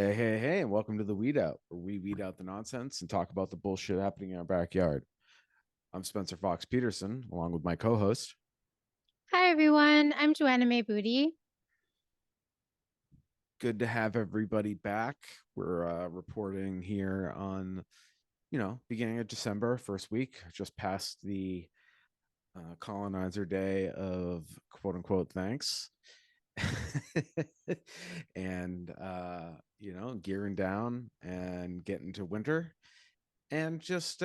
Hey, and welcome to the Weed Out, where we weed out the nonsense and talk about the bullshit happening in our backyard. I'm Spencer Fox Peterson, along with my co host. Hi everyone, I'm Joanna May Booty. Good to have everybody back. We're reporting here on, beginning of December, first week, just past the colonizer day of quote unquote thanks. And, gearing down and getting to winter and just,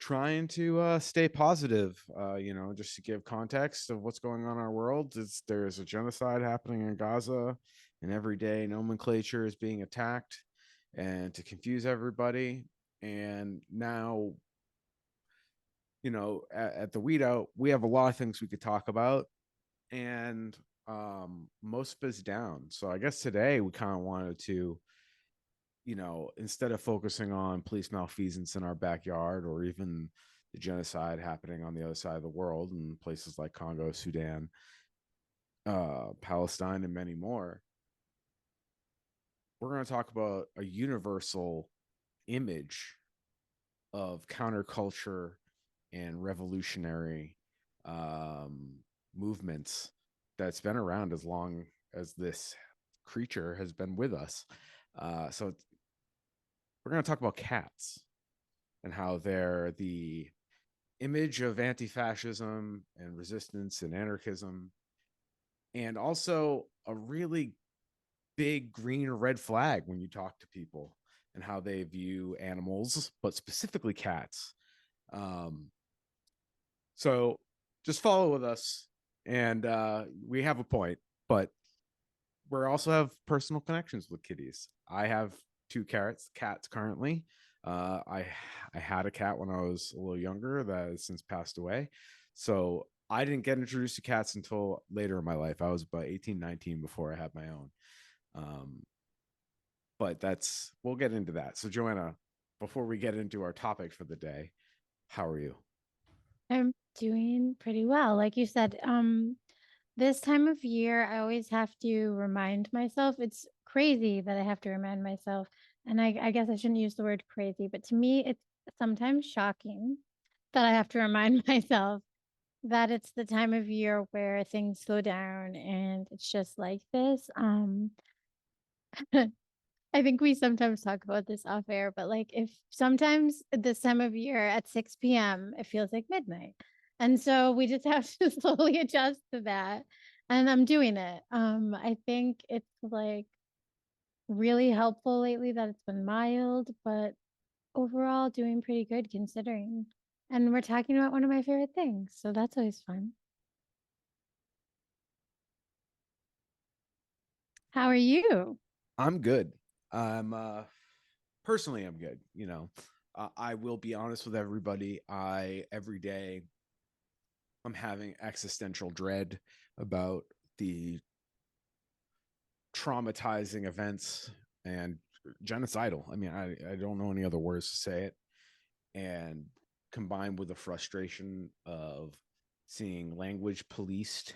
trying to stay positive, just to give context of what's going on in our world. There's a genocide happening in Gaza, and every day nomenclature is being attacked and to confuse everybody. And now, at the weed out, we have a lot of things we could talk about, and most of it's down. So I guess today we kind of wanted to, instead of focusing on police malfeasance in our backyard or even the genocide happening on the other side of the world in places like Congo, Sudan, Palestine, and many more, we're going to talk about a universal image of counterculture and revolutionary movements that's been around as long as this creature has been with us. So we're going to talk about cats and how they're the image of anti-fascism and resistance and anarchism, and also a really big green or red flag when you talk to people and how they view animals, but specifically cats. um, so just follow with us, and we have a point, but we also have personal connections with kitties. I have two cats currently. I had a cat when I was a little younger that has since passed away. So I didn't get introduced to cats until later in my life. I was about 18, 19 before I had my own. Um, but we'll get into that. So Joanna, before we get into our topic for the day, how are you? I'm doing pretty well. Like you said, this time of year, I always have to remind myself. It's crazy that I have to remind myself. And I guess I shouldn't use the word crazy, but to me, it's sometimes shocking that I have to remind myself that it's the time of year where things slow down and it's just like this. I think we sometimes talk about this off air, but like if sometimes this time of year at 6 p.m., it feels like midnight. And so we just have to slowly adjust to that. And I'm doing it. I think it's like really helpful lately that it's been mild, but overall doing pretty good considering. And we're talking about one of my favorite things. So that's always fun. How are you? I'm good. I'm personally I'm good. I will be honest with everybody. I every day I'm having existential dread about the traumatizing events and genocidal. I mean, I don't know any other words to say it. And combined with the frustration of seeing language policed.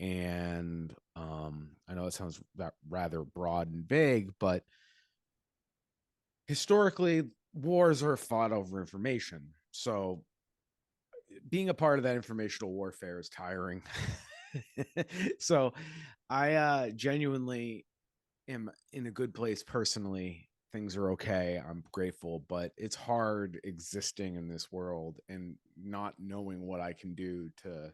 And I know it sounds that rather broad and vague, but historically, wars are fought over information. So being a part of that informational warfare is tiring. So I genuinely am in a good place personally. Things are okay. I'm grateful, but it's hard existing in this world and not knowing what I can do to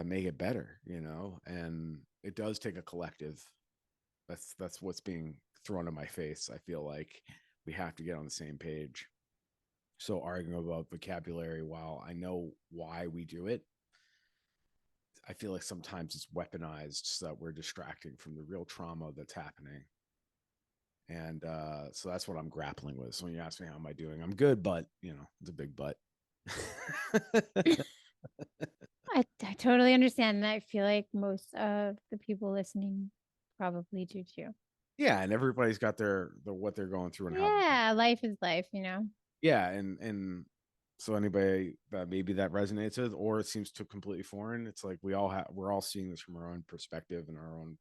make it better, And it does take a collective. That's what's being thrown in my face. I feel like we have to get on the same page. So arguing about vocabulary, while I know why we do it, I feel like sometimes it's weaponized so that we're distracting from the real trauma that's happening. And so that's what I'm grappling with. So when you ask me how am I doing, I'm good, but it's a big but. I totally understand. And I feel like most of the people listening probably do too. Yeah, and everybody's got their what they're going through and how they're, Yeah, life is life, you know? yeah, and So anybody that maybe that resonates with, or it seems too completely foreign, it's like we're all seeing this from our own perspective and our own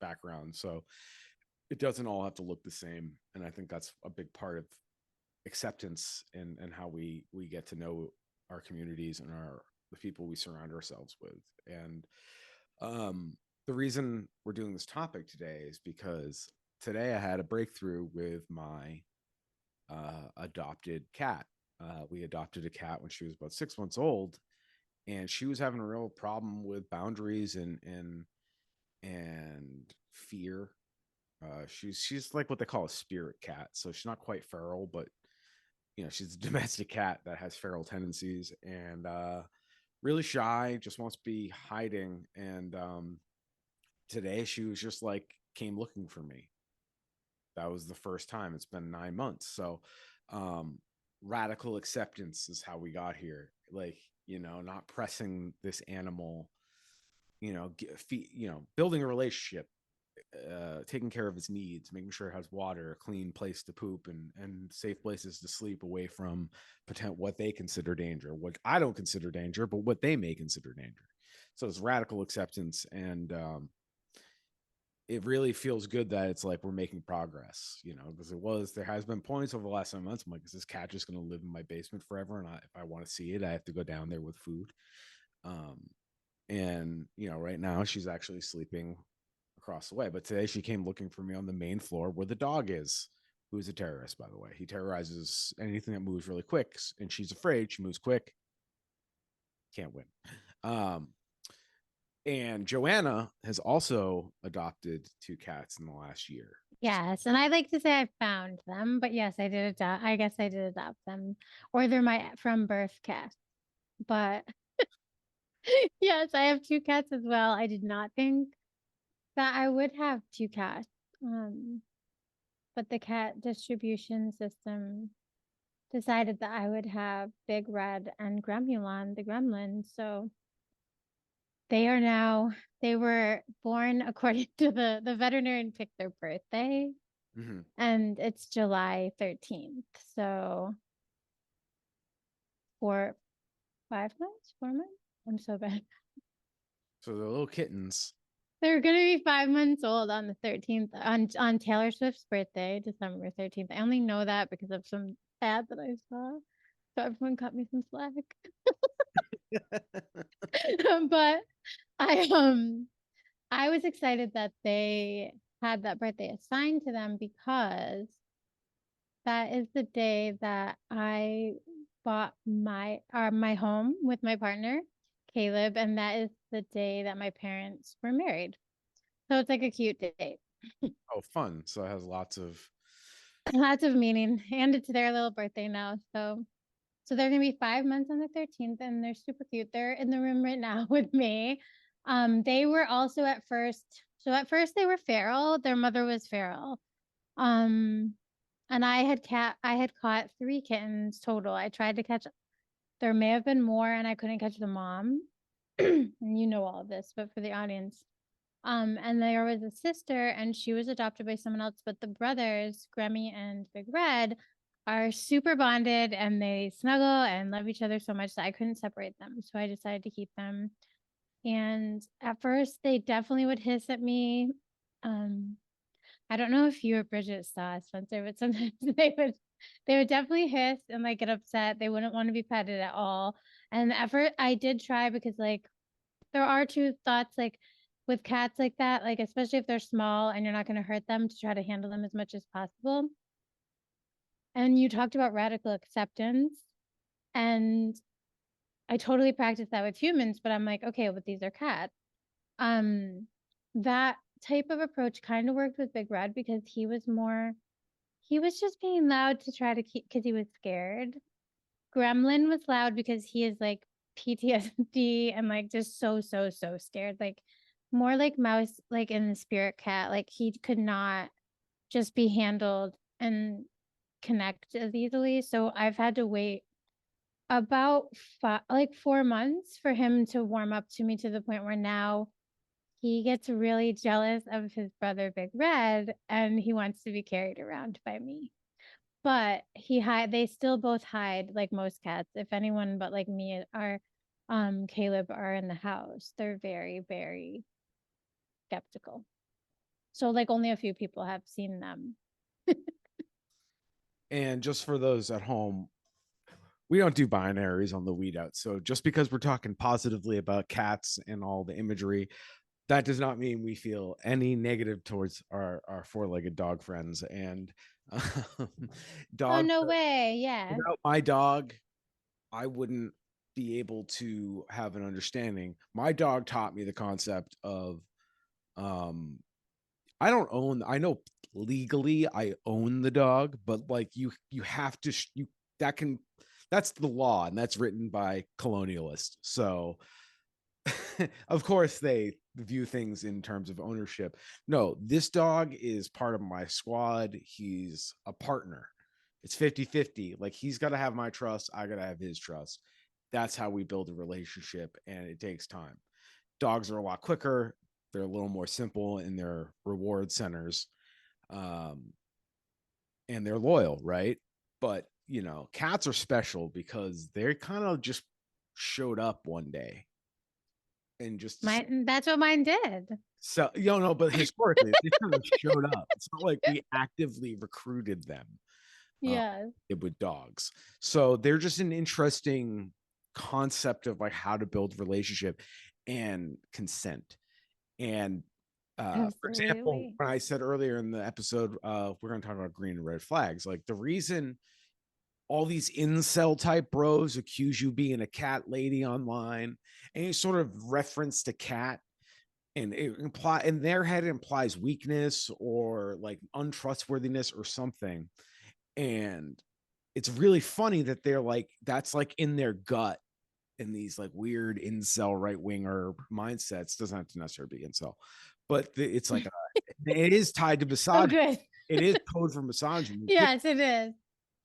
background. So it doesn't all have to look the same. And I think that's a big part of acceptance and how we get to know our communities and the people we surround ourselves with. And the reason we're doing this topic today is because today I had a breakthrough with my adopted cat. We adopted a cat when she was about 6 months old, and she was having a real problem with boundaries and fear. She's like what they call a spirit cat, so she's not quite feral, but she's a domestic cat that has feral tendencies and really shy, just wants to be hiding. And today she was just like came looking for me. That was the first time. It's been 9 months. So um radical acceptance is how we got here. Like, not pressing this animal, building a relationship, taking care of its needs, making sure it has water, a clean place to poop, and safe places to sleep away from what they consider danger, what I don't consider danger, but what they may consider danger. So it's radical acceptance, and it really feels good that it's like we're making progress, because there has been points over the last 7 months. I'm like, is this cat just going to live in my basement forever? And if I want to see it, I have to go down there with food. Um, and right now she's actually sleeping across the way. But today she came looking for me on the main floor where the dog is, who's a terrorist, by the way. He terrorizes anything that moves really quick, and she's afraid. She moves quick. Can't win. Um, and Joanna has also adopted 2 cats in the last year. Yes, and I like to say I found them, but yes, I did adopt. I guess I did adopt them, or they're my from birth cats. But yes, I have 2 cats as well. I did not think that I would have 2 cats, but the cat distribution system decided that I would have Big Red and Gremulon, the gremlin. So they were born according to the veterinarian picked their birthday. Mm-hmm. And it's July 13th. So 5 months, 4 months. I'm so bad. So they're little kittens. They're gonna be 5 months old on the 13th on Taylor Swift's birthday, December 13th. I only know that because of some ad that I saw. So everyone cut me some slack. But I was excited that they had that birthday assigned to them because that is the day that I bought my home with my partner, Caleb, and that is the day that my parents were married. So it's like a cute date. Oh, fun. So it has lots of Lots of meaning. And it's their little birthday now. So they're gonna be 5 months on the 13th, and they're super cute. They're in the room right now with me. They were also at first. So at first they were feral. Their mother was feral. Um, and I had caught 3 kittens total. I tried to catch. There may have been more, and I couldn't catch the mom. And you know all of this, but for the audience, and there was a sister, and she was adopted by someone else. But the brothers, Grammy and Big Red, are super bonded, and they snuggle and love each other so much that I couldn't separate them. So I decided to keep them. And at first, they definitely would hiss at me. Um, I don't know if you or Bridget saw Spencer, but sometimes they would definitely hiss and like get upset. They wouldn't want to be petted at all. And at first, I did try because like there are 2 thoughts like with cats like that, like especially if they're small and you're not going to hurt them, to try to handle them as much as possible. And you talked about radical acceptance, and I totally practice that with humans, but I'm like, okay, but these are cats. Um, that type of approach kind of worked with Big Red because he was just being loud to try to keep because he was scared. Gremlin was loud because he is like PTSD and like just so scared. Like more like mouse, like in the spirit cat. Like he could not just be handled and connect as easily. So I've had to wait about 4 months for him to warm up to me to the point where now he gets really jealous of his brother Big Red and he wants to be carried around by me. but they still both hide like most cats. If anyone but like me are Caleb are in the house, they're very, very skeptical. So like only a few people have seen them. And just for those at home, we don't do binaries on the weed out. So just because we're talking positively about cats and all the imagery, that does not mean we feel any negative towards our four-legged dog friends. And Oh dog, no way. Yeah. without my dog, I wouldn't be able to have an understanding. My dog taught me the concept of um I don't own, I know legally I own the dog, but like you have to you that can that's the law, and that's written by colonialists. So of course they view things in terms of ownership. No, this dog is part of my squad. He's a partner. It's 50-50. Like, he's got to have my trust, I got to have his trust. That's how we build a relationship, and it takes time. Dogs are a lot quicker. They're a little more simple in their reward centers. Um, and they're loyal, right? But, cats are special because they kind of just showed up one day and just That's what mine did. so no, but historically they kind of showed up. It's not like we actively recruited them uh, Yeah. with dogs. So they're just an interesting concept of like how to build relationship and consent. And for example, Absolutely. when I said earlier in the episode, we're going to talk about green and red flags. Like, the reason all these incel type bros accuse you being a cat lady online, any sort of reference to cat, and it imply in their head it implies weakness or like untrustworthiness or something. And it's really funny that they're like, that's like in their gut, in these like weird incel right winger mindsets. Doesn't have to necessarily be incel, but it's like it is tied to Oh, misogyny. good. It is code for misogyny. Yes, it is.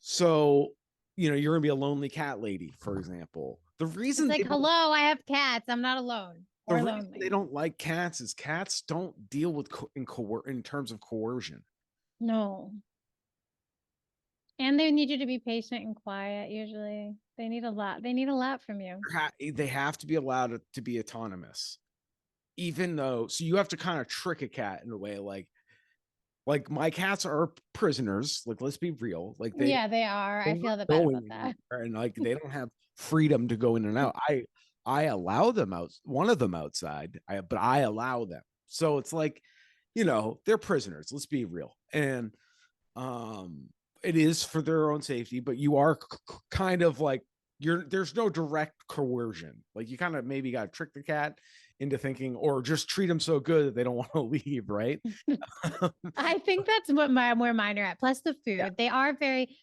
So, you're gonna be a lonely cat lady, for example. The It's reason like, hello, I have cats. I'm not alone or they lonely. don't like cats is cats don't deal with in terms of coercion. No. And they need you to be patient and quiet usually. They need a lot. They need a lot from you. They have to be allowed to be autonomous, even though, so you have to kind of trick a cat in a way, like my cats are prisoners. Like, let's be real. Like, Yeah, they are. I they're not feel the bad about going that. anywhere, and like they don't have freedom to go in and out. I allow them out, one of them outside, but I allow them. So it's like, they're prisoners. Let's be real. And um it is for their own safety, but you are kind of like, there's no direct coercion. Like, you kind of maybe got to trick the cat into thinking, or just treat them so good that they don't want to leave, right? I think that's what where mine are at. Plus the food. Yeah. They are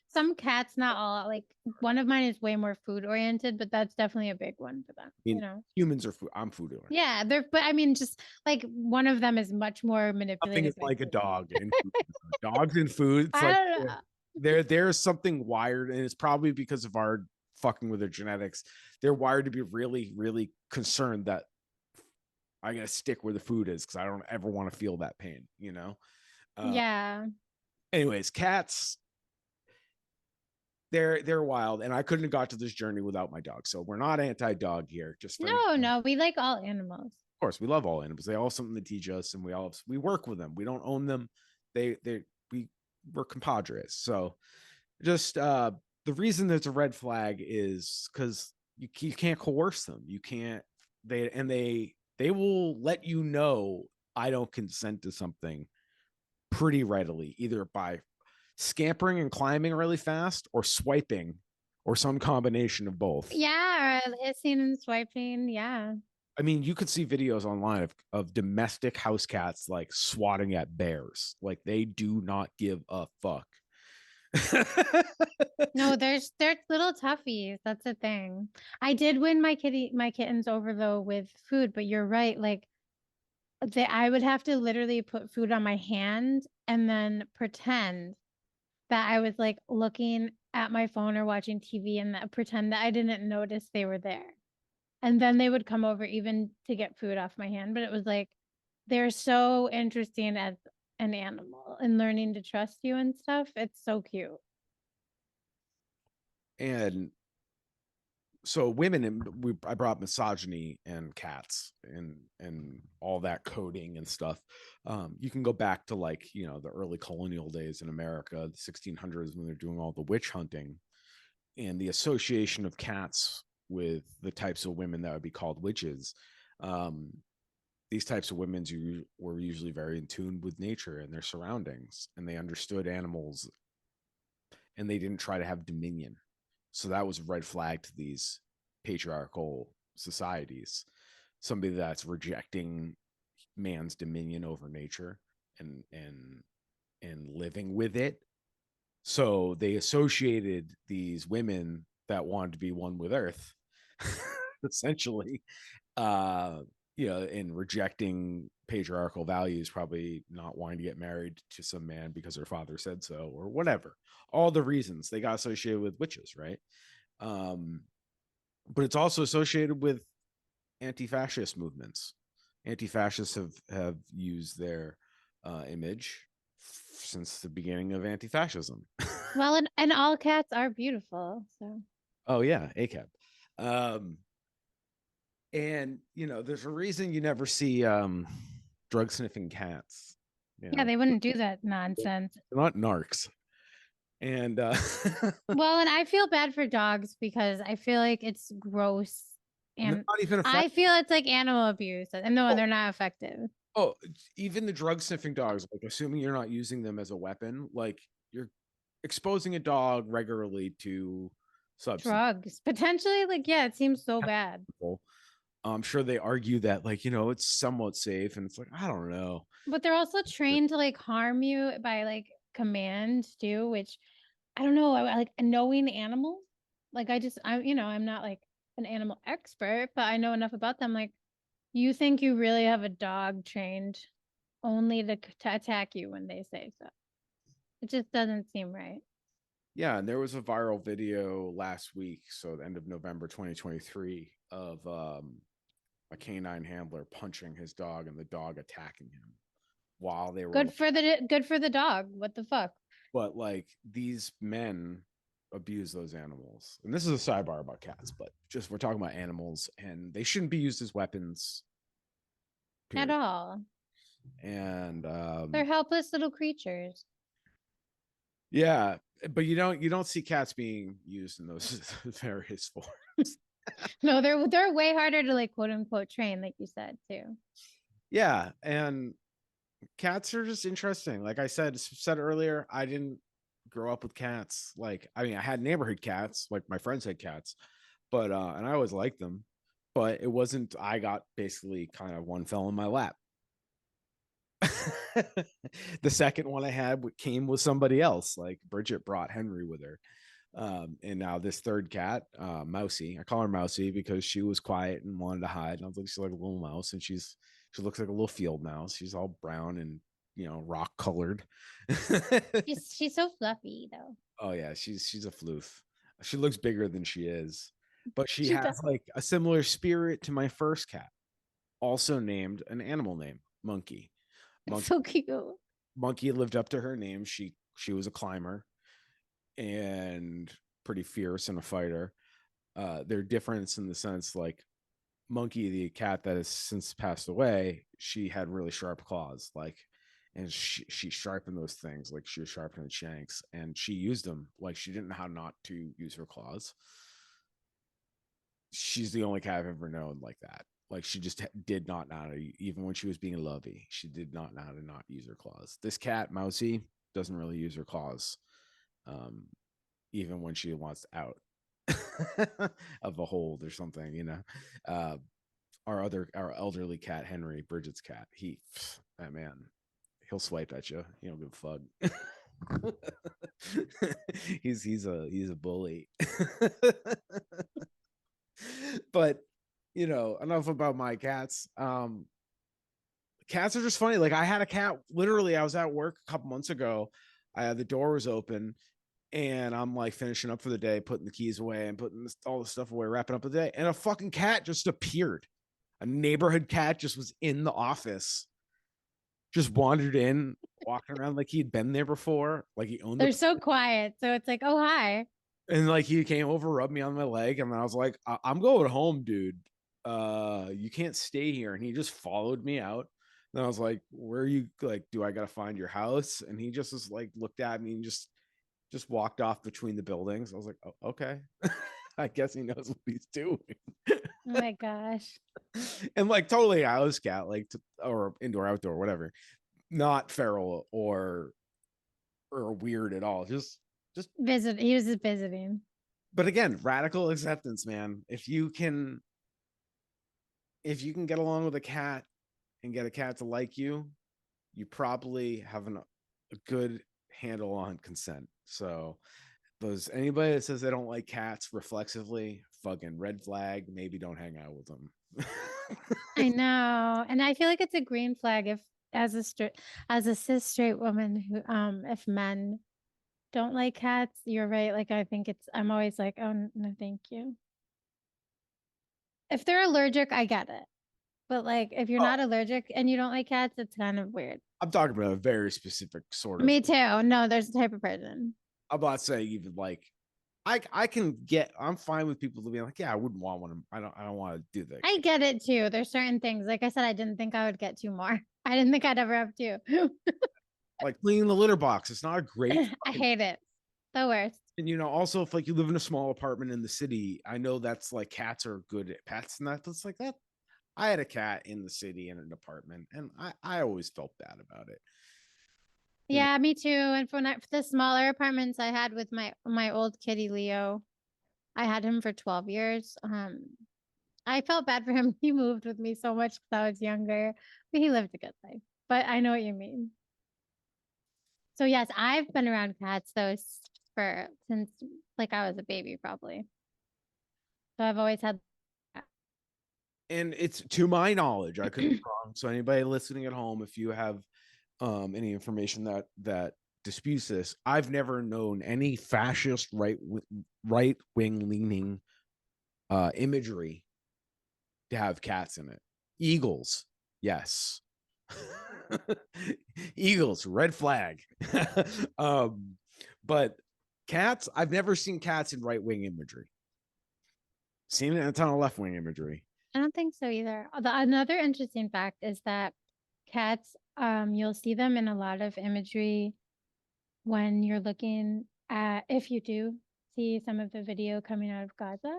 some cats, not all. Like one of mine is way more food oriented, but that's definitely a big one for them. I mean, humans are food. I'm food oriented. Yeah, but I mean, just like one of them is much more Nothing manipulative. is like a dog in food. Dogs and food. It's I like, don't know. there's something wired, and it's probably because of our fucking with their genetics. They're wired to be really, really concerned that I gotta stick where the food is because I don't ever want to feel that pain. Yeah. Anyways, cats, they're wild, and I couldn't have got to this journey without my dog. So we're not anti-dog here. Just for No, we like all animals. Of course, we love all animals. They all have something to teach us, and we work with them. We don't own them. We're compadres. So just the reason there's a red flag is because you can't coerce them. You can't. They will let you know, I don't consent to something pretty readily, either by scampering and climbing really fast, or swiping, or some combination of both. Yeah, or hissing and swiping. Yeah. I mean, you could see videos online of domestic house cats like swatting at bears. Like, they do not give a fuck. No, they're little toughies. That's the thing. I did win my kittens over though with food, but you're right. Like I would have to literally put food on my hand and then pretend that I was like looking at my phone or watching TV and pretend that I didn't notice they were there. And then they would come over even to get food off my hand. But it was like they're so interesting as an animal and learning to trust you and stuff. It's so cute. And so women, and I brought misogyny and cats and all that coding and stuff. You can go back to, like, the early colonial days in America, the 1600s, when they're doing all the witch hunting, and the association of cats with the types of women that would be called witches. um, these types of women were usually very in tune with nature and their surroundings, and they understood animals, and they didn't try to have dominion. So that was a red flag to these patriarchal societies. Somebody that's rejecting man's dominion over nature and living with it. So they associated these women that wanted to be one with earth, essentially, uh, in rejecting patriarchal values, probably not wanting to get married to some man because their father said so, or whatever. All the reasons they got associated with witches, right? Um, but it's also associated with anti-fascist movements. Anti-fascists have used their image since the beginning of anti-fascism. Well, and all cats are beautiful. So Oh yeah, ACAB. Um, and there's a reason you never see drug sniffing cats. yeah, they wouldn't do that nonsense. They're not narcs. And Well, and I feel bad for dogs because I feel like it's gross, they're and not even I effective. feel it's like animal abuse. And no, Oh, they're not effective. oh, even the drug sniffing dogs, like, assuming you're not using them as a weapon, like, you're exposing a dog regularly to substance. Drugs potentially, like, yeah, it seems so bad. I'm sure they argue that, like, it's somewhat safe, and it's like, I don't know. But they're also trained to like harm you by like command too, which I don't know. I like knowing animals. Like I'm not like an animal expert, but I know enough about them. Like, you think you really have a dog trained only to attack you when they say so? It just doesn't seem right. Yeah, and there was a viral video last week, so the end of November 2023, of a canine handler punching his dog and the dog attacking him while they were. Good for the dog. What the fuck? But, like, these men abuse those animals, and this is a sidebar about cats, but just, we're talking about animals, and they shouldn't be used as weapons. At Period. all. And They're helpless little creatures. yeah, but you don't see cats being used in those various forms. No, they're way harder to like quote unquote train, like you said too. Yeah, and cats are just interesting. Like I said earlier, I didn't grow up with cats. Like, I mean, I had neighborhood cats, like my friends had cats, but and I always liked them. But it wasn't, I got basically kind of one fell in my lap. The second one I had came with somebody else. Like, Bridget brought Henry with her. And now this third cat, Mousy, I call her Mousy because she was quiet and wanted to hide. And I was like, she's like a little mouse, and she looks like a little field mouse. She's all brown and rock colored. She's so fluffy though. Oh yeah, she's a floof. She looks bigger than she is, but she She does. has like a similar spirit to my first cat, also named an animal name, Monkey. It's Monkey so cute. Monkey lived up to her name. She was a climber and pretty fierce and a fighter. They're different in the sense, like, Monkey, the cat that has since passed away, she had really sharp claws, like, and she sharpened those things like she was sharpening shanks, and she used them like she didn't know how not to use her claws. She's the only cat I've ever known like that. Like, she just did not know how to, even when she was being lovey, she did not know how to not use her claws. This cat, Mousy, doesn't really use her claws, um, even when she wants out of a hold or something, our elderly cat, Henry, Bridget's cat, that man, he'll swipe at you. You don't give a fuck. He's a bully. But enough about my cats. Cats are just funny. Like, I had a cat, literally, I was at work a couple months ago. The door was open, and I'm like finishing up for the day, putting the keys away and putting all the stuff away, wrapping up the day, and a fucking cat just appeared. A neighborhood cat just was in the office, just wandered in, walking around like he'd been there before, like he owned the They're so quiet. So it's like, oh hi. And like he came over, rubbed me on my leg, and I was like, I'm going home, dude. You can't stay here. And he just followed me out. And I was like, where are you, like, do I gotta find your house? And he just like looked at me and just walked off between the buildings. I was like, oh, okay. I guess he knows what he's doing. Oh my gosh. And like totally house cat, like or indoor, outdoor, whatever. Not feral or weird at all. Just He was just visiting. but again, radical acceptance, man. If you can get along with a cat and get a cat to like you, you probably have a good handle on consent. So those anybody that says they don't like cats reflexively, fucking red flag, maybe don't hang out with them. I know. And I feel like it's a green flag if as a cis straight woman who if men don't like cats, you're right. Like I think I'm always like, oh no, thank you. If they're allergic, I get it. But like if you're Oh, not allergic and you don't like cats, it's kind of weird. I'm talking about a very specific sort of. Me too. No, there's a type of person. I'm not saying even like I'm fine with people to be like, yeah, I wouldn't want one. I don't want to do that. I get it too. There's certain things. Like I said, I didn't think I would get two more. I didn't think I'd ever have two. Like cleaning the litter box. It's not a great I hate it. The worst. and also if like you live in a small apartment in the city, I know that's like cats are good at pets and that's like that. I had a cat in the city in an apartment and I always felt bad about it. You know, Yeah, me too. And for the smaller apartments I had with my old kitty Leo, I had him for 12 years. I felt bad for him. He moved with me so much because I was younger, but he lived a good life. But I know what you mean. So yes, I've been around cats though since like I was a baby probably. So I've always had. and it's to my knowledge, I could be wrong. So anybody listening at home, if you have any information that disputes this, I've never known any fascist right wing leaning imagery to have cats in it. Eagles, yes. Eagles, red flag. um, but cats, I've never seen cats in right wing imagery. Seen it in a ton of left wing imagery. I don't think so either. Another interesting fact is that cats, you'll see them in a lot of imagery when you're looking at, if you do see some of the video coming out of Gaza,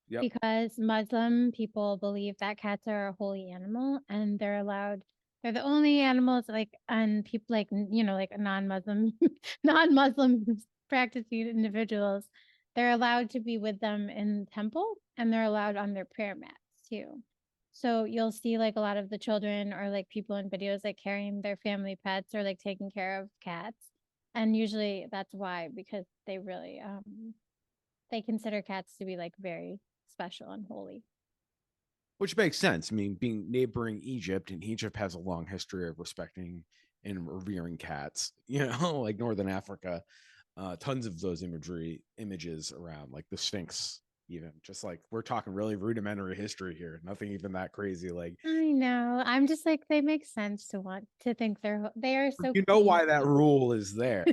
Yep. because Muslim people believe that cats are a holy animal and they're the only animals like, and people like, like non-Muslim, non-Muslim practicing individuals, they're allowed to be with them in the temple and they're allowed on their prayer mats too. So you'll see like a lot of the children or like people in videos like carrying their family pets or like taking care of cats. And usually that's why, because they really they consider cats to be like very special and holy. Which makes sense. I mean, being neighboring Egypt, and Egypt has a long history of respecting and revering cats, like Northern Africa, tons of those images around, like the Sphinx, even just like we're talking really rudimentary history here, nothing even that crazy. Like, I know. I'm just like they make sense to want to think they are so you know clean. why that rule is there.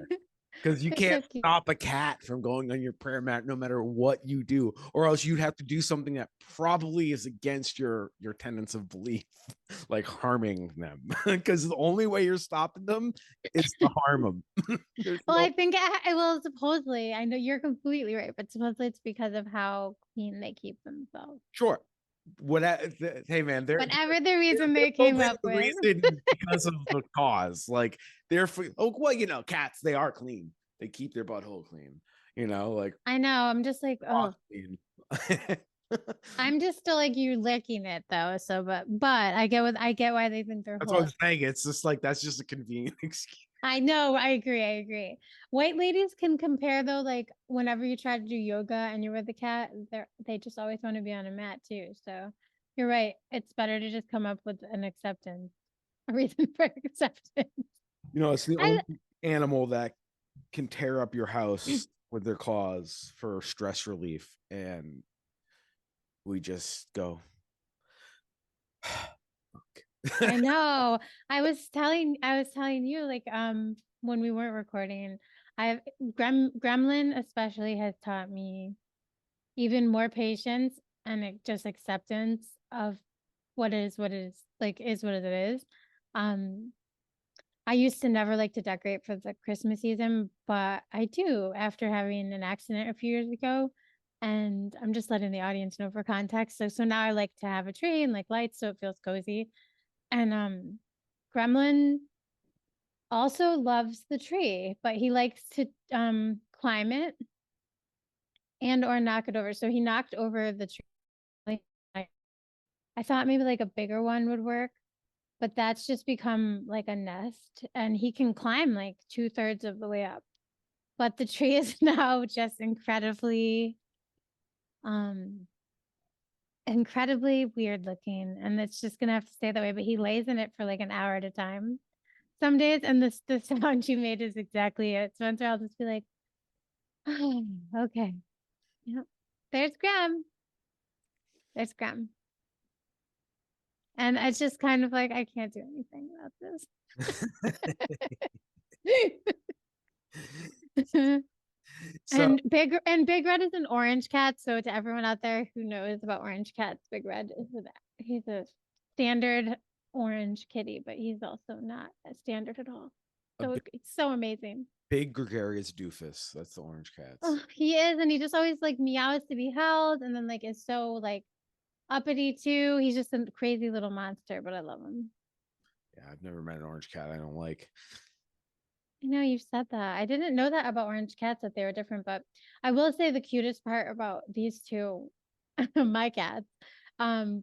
Because you They're can't so cute. stop a cat from going on your prayer mat no matter what you do, or else you'd have to do something that probably is against your tenets of belief, like harming them. Because the only way you're stopping them is to harm them. There's Well, no I think well, supposedly, I know you're completely right, but supposedly it's because of how clean they keep themselves. sure. What? Hey, man, Whatever the reason they're they came mostly up the with. reason because of the cause. Like they're oh well, cats they are clean. They keep their butthole clean. Like I know. I'm just like, oh, clean. I'm just still like you licking it though. So, but I get why they think they're That's what holy. I'm saying. It's just like that's just a convenient excuse. I know, I agree, I agree. White ladies can compare though, like whenever you try to do yoga and you're with a cat, they just always want to be on a mat too. So you're right. It's better to just come up with an acceptance, a reason for acceptance. It's the I only animal that can tear up your house with their claws for stress relief, and we just go. I know. I was telling you like when we weren't recording, I've Gremlin especially has taught me even more patience and just acceptance of what is like is what it is. Um, I used to never like to decorate for the Christmas season, but I do after having an accident a few years ago. And I'm just letting the audience know for context. So now I like to have a tree and like lights so it feels cozy. And Gremlin also loves the tree, but he likes to climb it and or knock it over. So he knocked over the tree. I thought maybe like a bigger one would work, but that's just become like a nest and he can climb like 2/3 of the way up. But the tree is now just um incredibly weird looking and it's just gonna have to stay that way. But he lays in it for like an hour at a time some days, and the sound you made is exactly it. Spencer, I'll just be like, oh, okay. Yep. There's Graham. There's Graham. And it's just kind of like I can't do anything about this. So And Big Red is an orange cat. So to everyone out there who knows about orange cats, Big Red is he's a standard orange kitty, but he's also not a standard at all. a So it's so amazing. big gregarious doofus. That's the orange cats. Oh, he is, and he just always like meows to be held, and then like is so like uppity too. He's just a crazy little monster, but I love him. Yeah, I've never met an orange cat I don't like. I know you've said that. I didn't know that about orange cats that they were different, but I will say the cutest part about these two, my cats,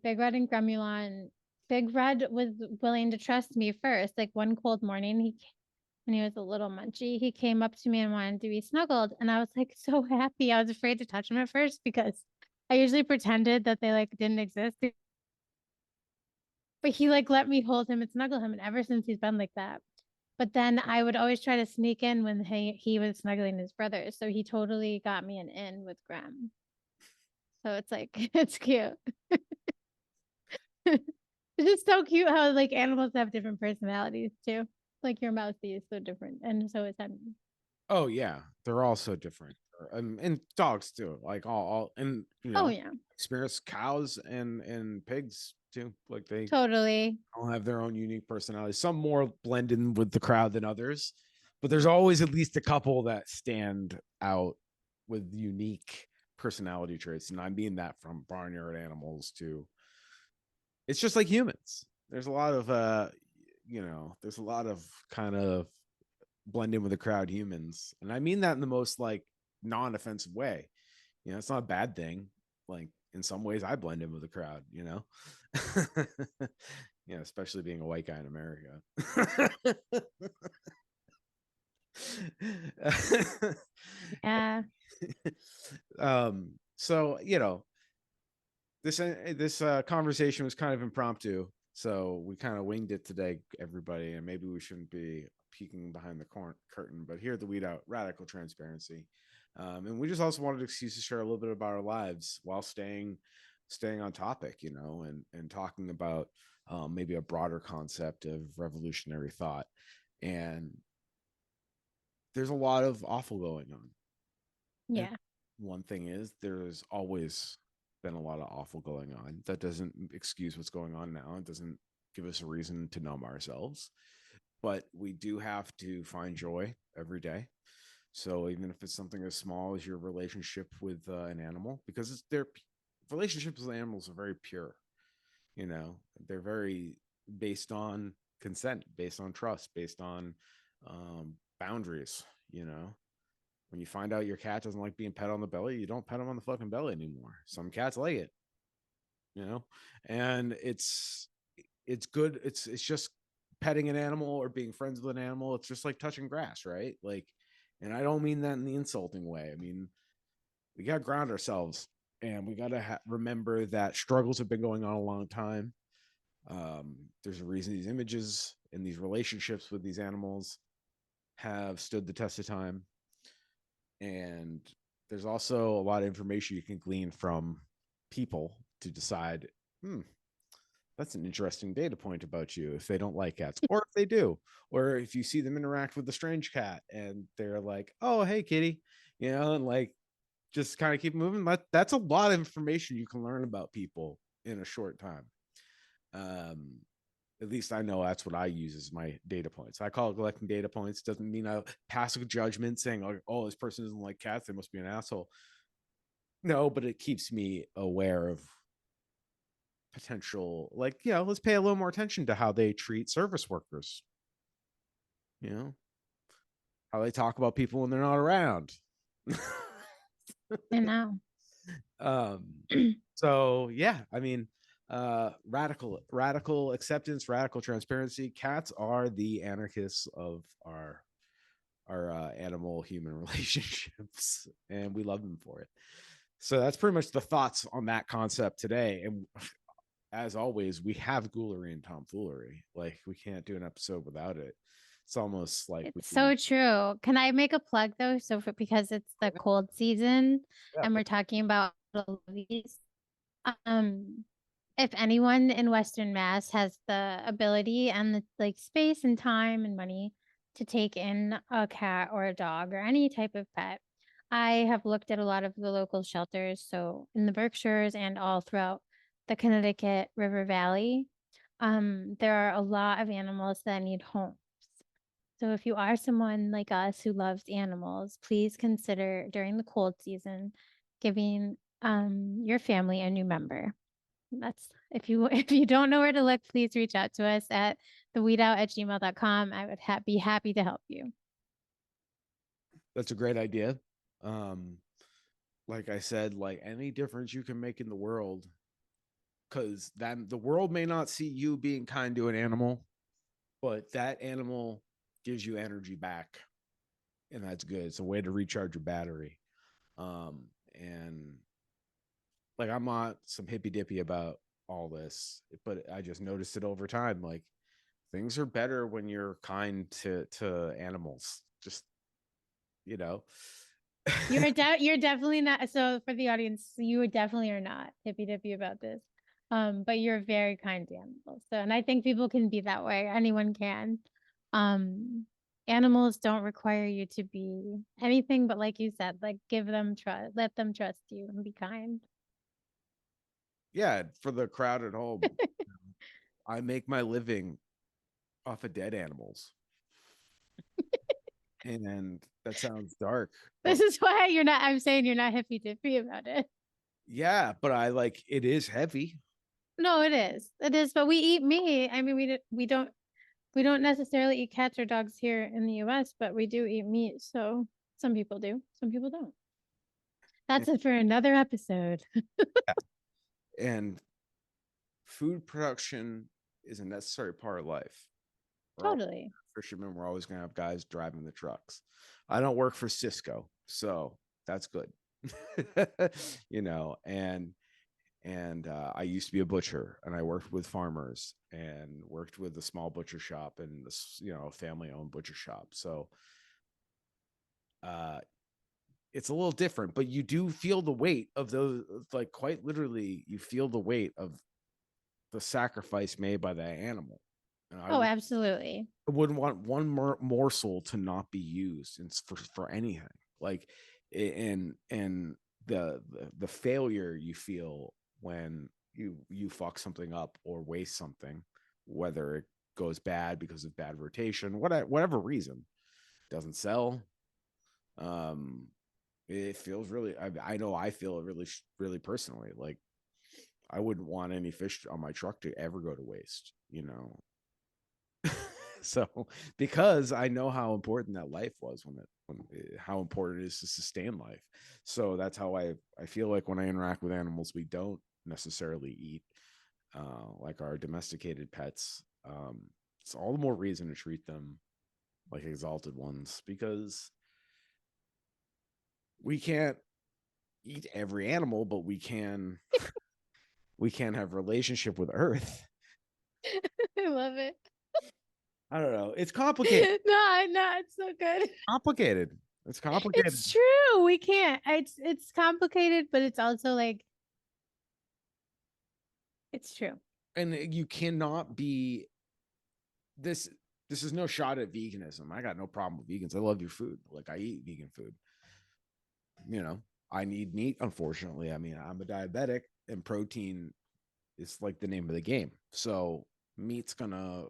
Big Red and Gremulon. Big Red was willing to trust me first. Like one cold morning, when he was a little munchy, he came up to me and wanted to be snuggled, and I was like so happy. I was afraid to touch him at first because I usually pretended that they like didn't exist. But he like let me hold him and snuggle him, and ever since he's been like that. But then I would always try to sneak in when he was snuggling his brothers. So he totally got me an in with Graham. So it's like it's cute. It's just so cute how like animals have different personalities too. Like your mousey is so different, and so is Henry. Oh yeah, they're all so different. And dogs too. Like all and Oh yeah, experience cows and pigs too. Like they totally. all have their own unique personalities. Some more blend in with the crowd than others, but there's always at least a couple that stand out with unique personality traits. And I mean that from barnyard animals to it's just like humans. There's a lot of there's a lot of kind of blend in with the crowd humans. And I mean that in the most like non-offensive way. It's not a bad thing. Like in some ways I blend in with the crowd. Especially being a white guy in America. Yeah, So this conversation was kind of impromptu, so we kind of winged it today, everybody, and maybe we shouldn't be peeking behind the curtain, but here at the Weed Out, radical transparency. And we just also wanted to excuse to share a little bit about our lives while staying on topic, and talking about maybe a broader concept of revolutionary thought. And there's a lot of awful going on. And yeah, one thing is, there's always been a lot of awful going on. That doesn't excuse what's going on now. It doesn't give us a reason to numb ourselves. But we do have to find joy every day. So even if it's something as small as your relationship with an animal, because their relationships with animals are very pure. They're very based on consent, based on trust, based on boundaries. When you find out your cat doesn't like being pet on the belly, you don't pet him on the fucking belly anymore. Some cats like it, and it's good. It's just petting an animal or being friends with an animal. It's just like touching grass, right? Like, and I don't mean that in the insulting way. I mean, we got to ground ourselves, and we got to remember that struggles have been going on a long time. There's a reason these images and these relationships with these animals have stood the test of time. And there's also a lot of information you can glean from people to decide, That's an interesting data point about you if they don't like cats, or if they do, or if you see them interact with a strange cat and they're like, oh, hey, kitty, and like just kind of keep moving. That's a lot of information you can learn about people in a short time. Um, at least I know that's what I use as my data points. I call it collecting data points. Doesn't mean I pass a judgment saying, oh, this person doesn't like cats, they must be an asshole. No, but it keeps me aware of potential, like, let's pay a little more attention to how they treat service workers, you know, how they talk about people when they're not around. I know. So yeah, I mean, radical acceptance, radical transparency. Cats are the anarchists of our animal human relationships, and we love them for it. So that's pretty much the thoughts on that concept today. And as always, we have ghoulery and tomfoolery. Like, we can't do an episode without it. It's almost like It's so true. Can I make a plug though? So because it's the cold season and we're talking about these, if anyone in Western Mass has the ability and the like space and time and money to take in a cat or a dog or any type of pet, I have looked at a lot of the local shelters. So in the Berkshires and all throughout the Connecticut River Valley, there are a lot of animals that need homes. So if you are someone like us who loves animals, please consider during the cold season giving your family a new member. That's if you don't know where to look, please reach out to us at theweedout@gmail.com. I would be happy to help you. That's a great idea. Like I said, like any difference you can make in the world, because then the world may not see you being kind to an animal, but that animal gives you energy back, and that's good. It's a way to recharge your battery. And like, I'm not some hippy dippy about all this, but I just noticed it over time. Like, things are better when you're kind to animals. Just, you know. You're definitely not. So for the audience, you definitely are not hippy dippy about this. But you're very kind to animals. So, and I think people can be that way. Anyone can. Animals don't require you to be anything, but like you said, like give them trust, let them trust you and be kind. Yeah, for the crowd at home, I make my living off of dead animals. And that sounds dark. This is why I'm saying you're not hippy dippy about it. Yeah, but I like, it is heavy. No, it is. It is, but we eat meat. I mean, we don't necessarily eat cats or dogs here in the US, but we do eat meat. So some people do, some people don't. That's it for another episode. And food production is a necessary part of life. Totally. Fishermen, we're always going to have guys driving the trucks. I don't work for Cisco, so that's good. And I used to be a butcher, and I worked with farmers and worked with a small butcher shop and this, family-owned butcher shop. So it's a little different, but you do feel the weight of those, like, quite literally, you feel the weight of the sacrifice made by that animal. And absolutely. I wouldn't want one morsel to not be used for anything. Like, and the failure you feel when you fuck something up or waste something, whether it goes bad because of bad rotation, whatever reason, doesn't sell. It feels really. I know I feel it really, really personally. Like, I wouldn't want any fish on my truck to ever go to waste. So, because I know how important that life was how important it is to sustain life. So that's how I feel like when I interact with animals, we don't necessarily eat like our domesticated pets. It's all the more reason to treat them like exalted ones, because we can't eat every animal, but we can have relationship with Earth. I love it. I don't know. It's complicated. No, it's so good. Complicated. It's complicated. It's true. We can't. It's complicated, but it's also like it's true. and you cannot be this. This is no shot at veganism. I got no problem with vegans. I love your food. Like, I eat vegan food. You know, I need meat, unfortunately. I mean, I'm a diabetic, and protein is like the name of the game. So meat's gonna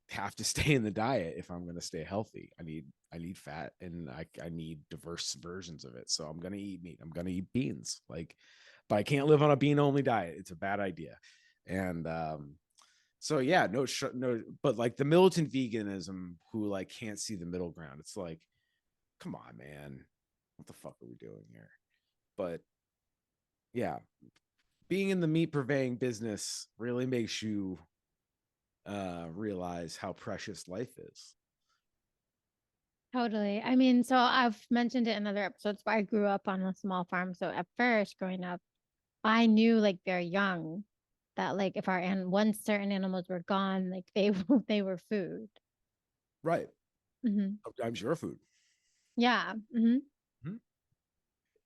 have to stay in the diet if I'm gonna stay healthy. I need fat, and I need diverse versions of it. So I'm gonna eat meat. I'm gonna eat beans. Like, but I can't live on a bean only diet. It's a bad idea. And so yeah, no, but like the militant veganism who like can't see the middle ground. It's like, come on, man, what the fuck are we doing here? But yeah, being in the meat purveying business really makes you realize how precious life is. Totally. I mean, so I've mentioned it in other episodes, but I grew up on a small farm. So at first, growing up, I knew like very young that like if our and once certain animals were gone, like they were food. Right. Hmm. Sometimes your food. Yeah. Hmm. Mhm.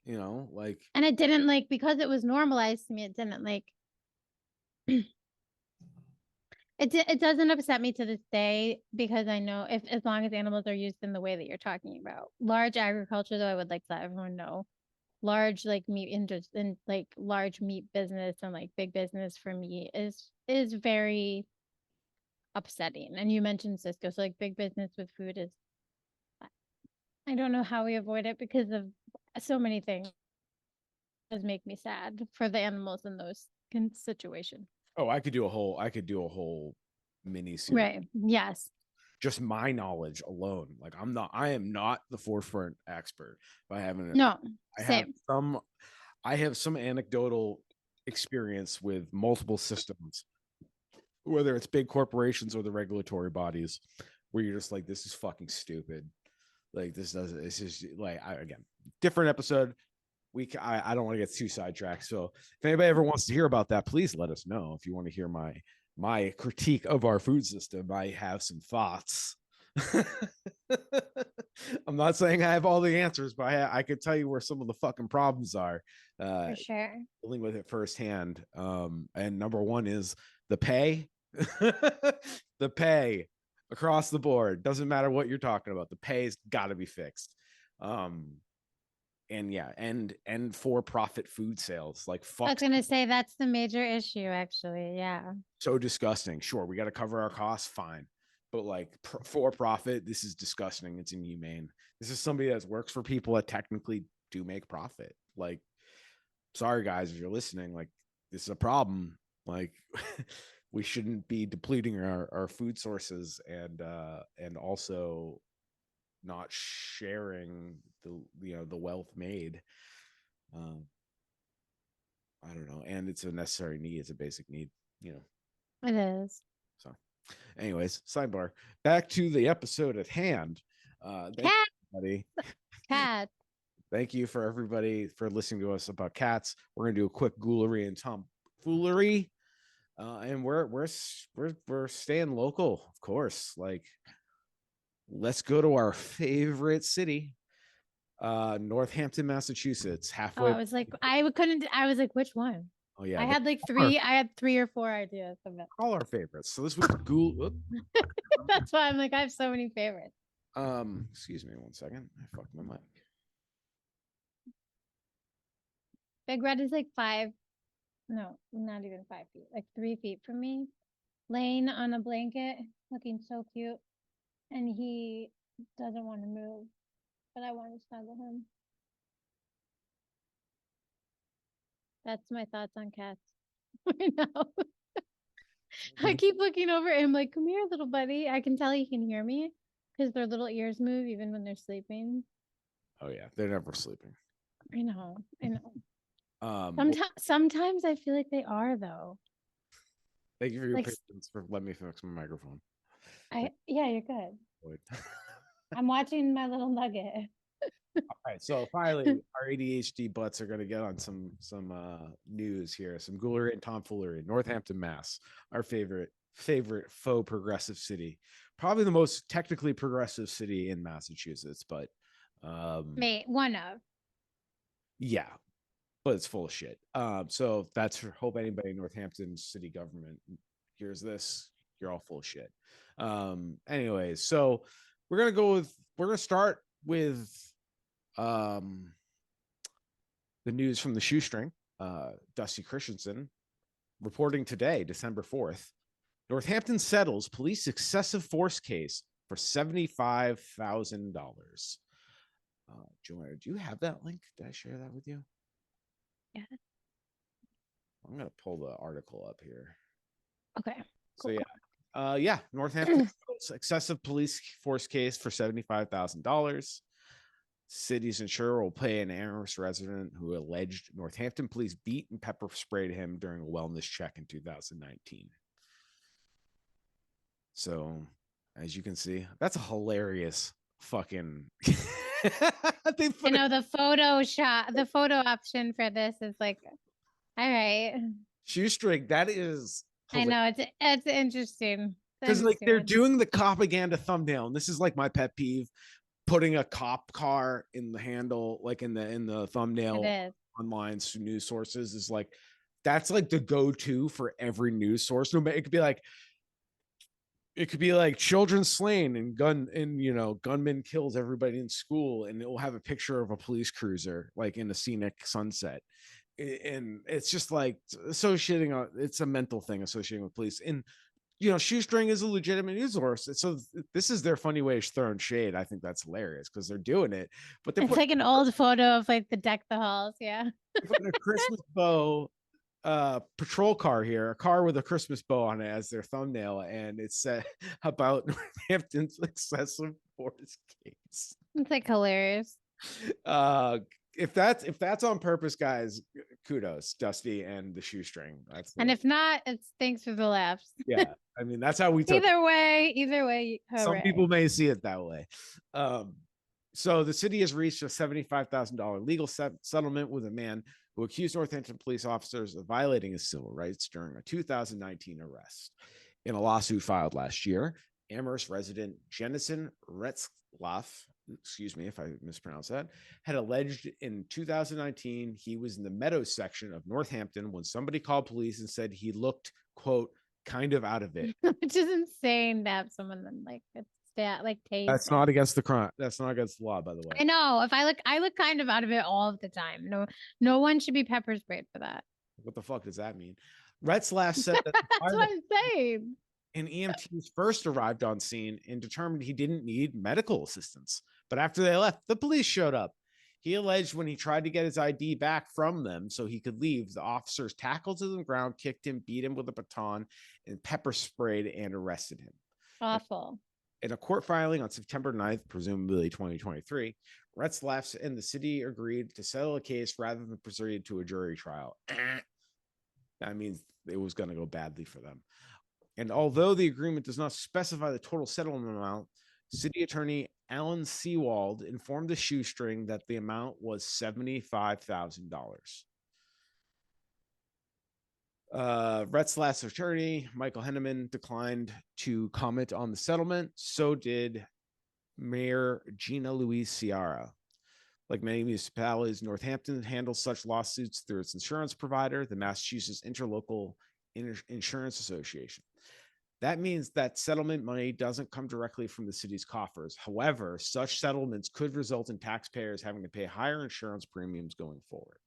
You know, like, And it didn't like because it was normalized to me. It didn't like it doesn't upset me to this day because I know if as long as animals are used in the way that you're talking about. Large agriculture, though, I would like to let everyone know. Large like meat industry and like large meat business and like big business for me is very upsetting. And you mentioned Cisco, so like big business with food is I don't know how we avoid it because of so many things. It does make me sad for the animals in those situations. oh, I could do a whole mini series. Right. Yes. Just my knowledge alone. Like, I am not the forefront expert. But No. I have Same. some, I have some anecdotal experience with multiple systems, whether it's big corporations or the regulatory bodies, where you're just like, this is fucking stupid. Like, this is like, again, different episode. I don't want to get too sidetracked. So if anybody ever wants to hear about that, please let us know. If you want to hear my critique of our food system, I have some thoughts. I'm not saying I have all the answers, but I could tell you where some of the fucking problems are. For sure. Dealing with it firsthand. And number one is the pay. The pay across the board. Doesn't matter what you're talking about. The pay's got to be fixed. And yeah, and for profit food sales, like, I was fuck, gonna say that's the major issue, actually. Yeah. so disgusting. Sure, we got to cover our costs, fine, but like, for profit, this is disgusting. It's inhumane. This is somebody that works for people that technically do make profit. Like, sorry guys, if you're listening, like, this is a problem. Like, we shouldn't be depleting our food sources, and also not sharing the wealth made. um I don't know. And it's a necessary need. It's a basic need, you know. It is. So, anyways, sidebar. Back to the episode at hand. Thank Cat. you, everybody. Cat. Thank you for everybody for listening to us about cats. We're gonna do a quick ghoulery and tomfoolery. And we're staying local, of course. Like, let's go to our favorite city, Northampton, Massachusetts. Oh, Halfway. I was like, I was like, which one? Oh yeah, I had like I had 3 or 4 ideas of it. all our favorites. So this was ghoul. That's why I'm like, I have so many favorites. Excuse me 1 second. I fucked my mic. Big Red is like 5, no, not even 5 feet, like 3 feet from me, laying on a blanket, looking so cute. And he doesn't want to move, but I want to snuggle him. That's my thoughts on cats. I know. I keep looking over and I'm like, come here, little buddy. I can tell he can hear me because their little ears move even when they're sleeping. Oh yeah, they're never sleeping. I know. I know. Well, Sometimes I feel like they are though. thank you for your Like patience for letting me fix my microphone. yeah, you're good. I'm watching my little nugget. All right, so finally, our ADHD butts are going to get on some news here. Some ghoulery and tomfoolery. Northampton, Mass, our favorite faux progressive city, probably the most technically progressive city in Massachusetts. But Mate, one of. yeah, but it's full of shit. So that's for, hope anybody in Northampton city government hears this. You're all full of shit. Anyways, so we're gonna start with the news from the shoestring. Dusty Christensen reporting today, December 4th. Northampton settles police excessive force case for $75,000. Joanna, do you have that link? Did I share that with you? Yeah. I'm gonna pull the article up here. Okay. So yeah, Northampton excessive police force case for $75,000. City's insurer will pay an Amherst resident who alleged Northampton police beat and pepper sprayed him during a wellness check in 2019. So, as you can see, that's a hilarious fucking. You know, the photo option for this is like, all right. Shoestring, that is hilarious. I know it's interesting because like they're doing the propaganda thumbnail, and this is like my pet peeve: putting a cop car in the handle, like in the thumbnail. Online news sources is like that's like the go-to for every news source. No, it could be like children slain and gunman kills everybody in school, and it will have a picture of a police cruiser like in a scenic sunset. And it's just like associating it's a mental thing associating with police. And Shoestring is a legitimate news source, so this is their funny way of throwing shade. I think that's hilarious because they're doing it, but they're like an old photo of like the deck the halls. Yeah, putting a Christmas bow patrol car here, a car with a Christmas bow on it as their thumbnail, and it's about Northampton's excessive force case. It's like hilarious. If that's on purpose, guys, kudos, Dusty and the shoestring. And if not, it's thanks for the laughs. Yeah, I mean that's how we took either way. Hooray. Some people may see it that way. So the city has reached a $75,000 legal settlement with a man who accused Northampton police officers of violating his civil rights during a 2019 arrest. In a lawsuit filed last year, Amherst resident Jennison Retzlaff, excuse me if I mispronounce that, had alleged in 2019 he was in the Meadows section of Northampton when somebody called police and said he looked, quote, kind of out of it. Which is insane to have someone like that's not against the crime. That's not against the law, by the way. I know. If I look kind of out of it all of the time. No one should be pepper sprayed for that. What the fuck does that mean? Retzlaff said that that's what I'm saying. And EMTs first arrived on scene and determined he didn't need medical assistance. But after they left, the police showed up. He alleged when he tried to get his ID back from them so he could leave, the officers tackled him to the ground, kicked him, beat him with a baton, and pepper sprayed and arrested him. Awful. In a court filing on September 9th, presumably 2023, Retzlaff and the city agreed to settle a case rather than proceed to a jury trial. That means it was going to go badly for them. And although the agreement does not specify the total settlement amount, City Attorney Alan Seawald informed the shoestring that the amount was $75,000. Retzlaff's attorney, Michael Henneman, declined to comment on the settlement. So did Mayor Gina Louise Ciara. Like many municipalities, Northampton handles such lawsuits through its insurance provider, the Massachusetts Interlocal Insurance Association. That means that settlement money doesn't come directly from the city's coffers. However, such settlements could result in taxpayers having to pay higher insurance premiums going forward.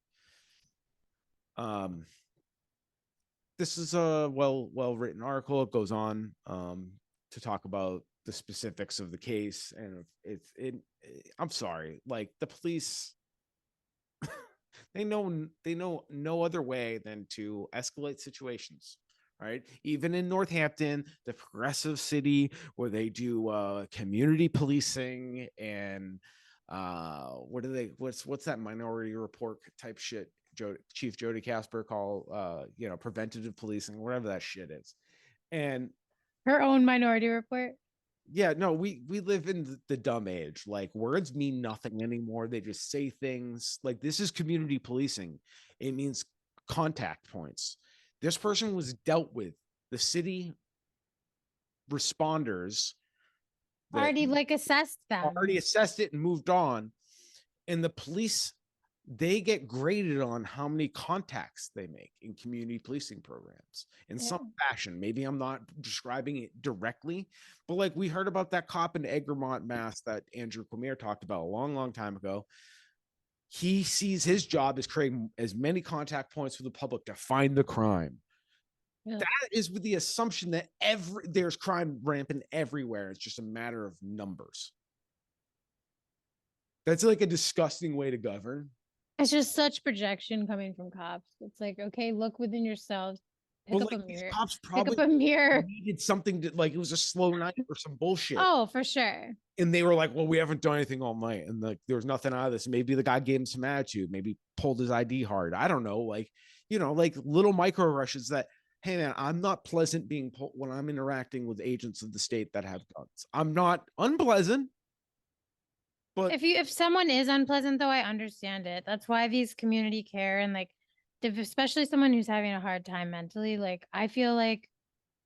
This is a well-written article. It goes on to talk about the specifics of the case, and I'm sorry, like the police, they know no other way than to escalate situations. Right, even in Northampton, the progressive city where they do community policing and what's that Minority Report type shit Chief Jody Casper call preventative policing, whatever that shit is. And her own Minority Report. Yeah, no, we live in the dumb age. Like words mean nothing anymore. They just say things. Like this is community policing. It means contact points. This person was dealt with. The city responders already assessed them. Already assessed it and moved on. And the police they get graded on how many contacts they make in community policing programs in some fashion. Maybe I'm not describing it directly, but like we heard about that cop in Egremont, Mass that Andrew Cormier talked about a long, long time ago. He sees his job as creating as many contact points for the public to find the crime. Yeah. That is with the assumption that there's crime rampant everywhere. It's just a matter of numbers. That's like a disgusting way to govern. It's just such projection coming from cops. It's like, okay, look within yourselves. Pick Well, up like a these mirror. cops Pick up probably a mirror. needed something to, like, it was a slow night or some bullshit. Oh, for sure. And they were like, well, we haven't done anything all night. And like, there was nothing out of this. Maybe the guy gave him some attitude, maybe pulled his ID hard. I don't know. Like, you know, like little micro rushes that, hey man, I'm not pleasant being when I'm interacting with agents of the state that have guns. I'm not unpleasant. But if someone is unpleasant though, I understand it. That's why these community care and like especially someone who's having a hard time mentally, like I feel like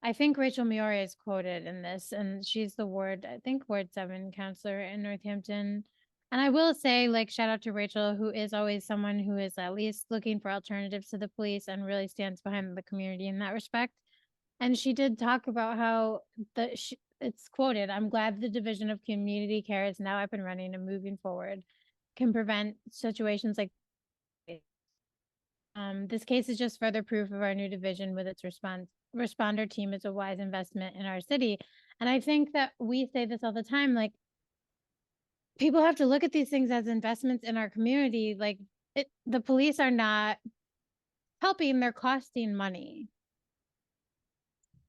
I think Rachel Miore is quoted in this, and she's the I think Ward 7 counselor in Northampton. And I will say, like, shout out to Rachel, who is always someone who is at least looking for alternatives to the police and really stands behind the community in that respect. And she did talk about how it's quoted, I'm glad the Division of Community Care is now up and running and moving forward, can prevent situations like this case is just further proof of our new division with its responder team is a wise investment in our city. And I think that we say this all the time, like people have to look at these things as investments in our community. Like the police are not helping, they're costing money.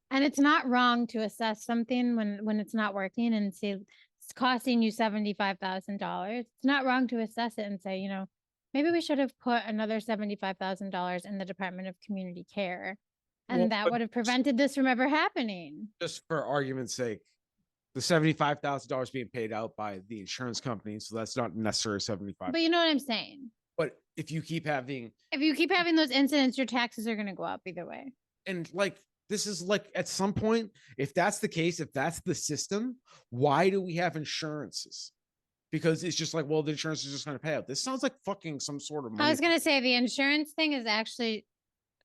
And it's not wrong to assess something when it's not working and say it's costing you $75,000. It's not wrong to assess it and say, you know, maybe we should have put another $75,000 in the Department of Community Care, and that would have prevented this from ever happening. Just for argument's sake, the $75,000 being paid out by the insurance company, so that's not necessarily 75. But you know what I'm saying? But if you keep having those incidents, your taxes are going to go up either way. And like, this is like, at some point, if that's the case, if that's the system, why do we have insurances? Because it's just like, well, the insurance is just going to pay out. This sounds like fucking some sort of money. I was going to say the insurance thing is actually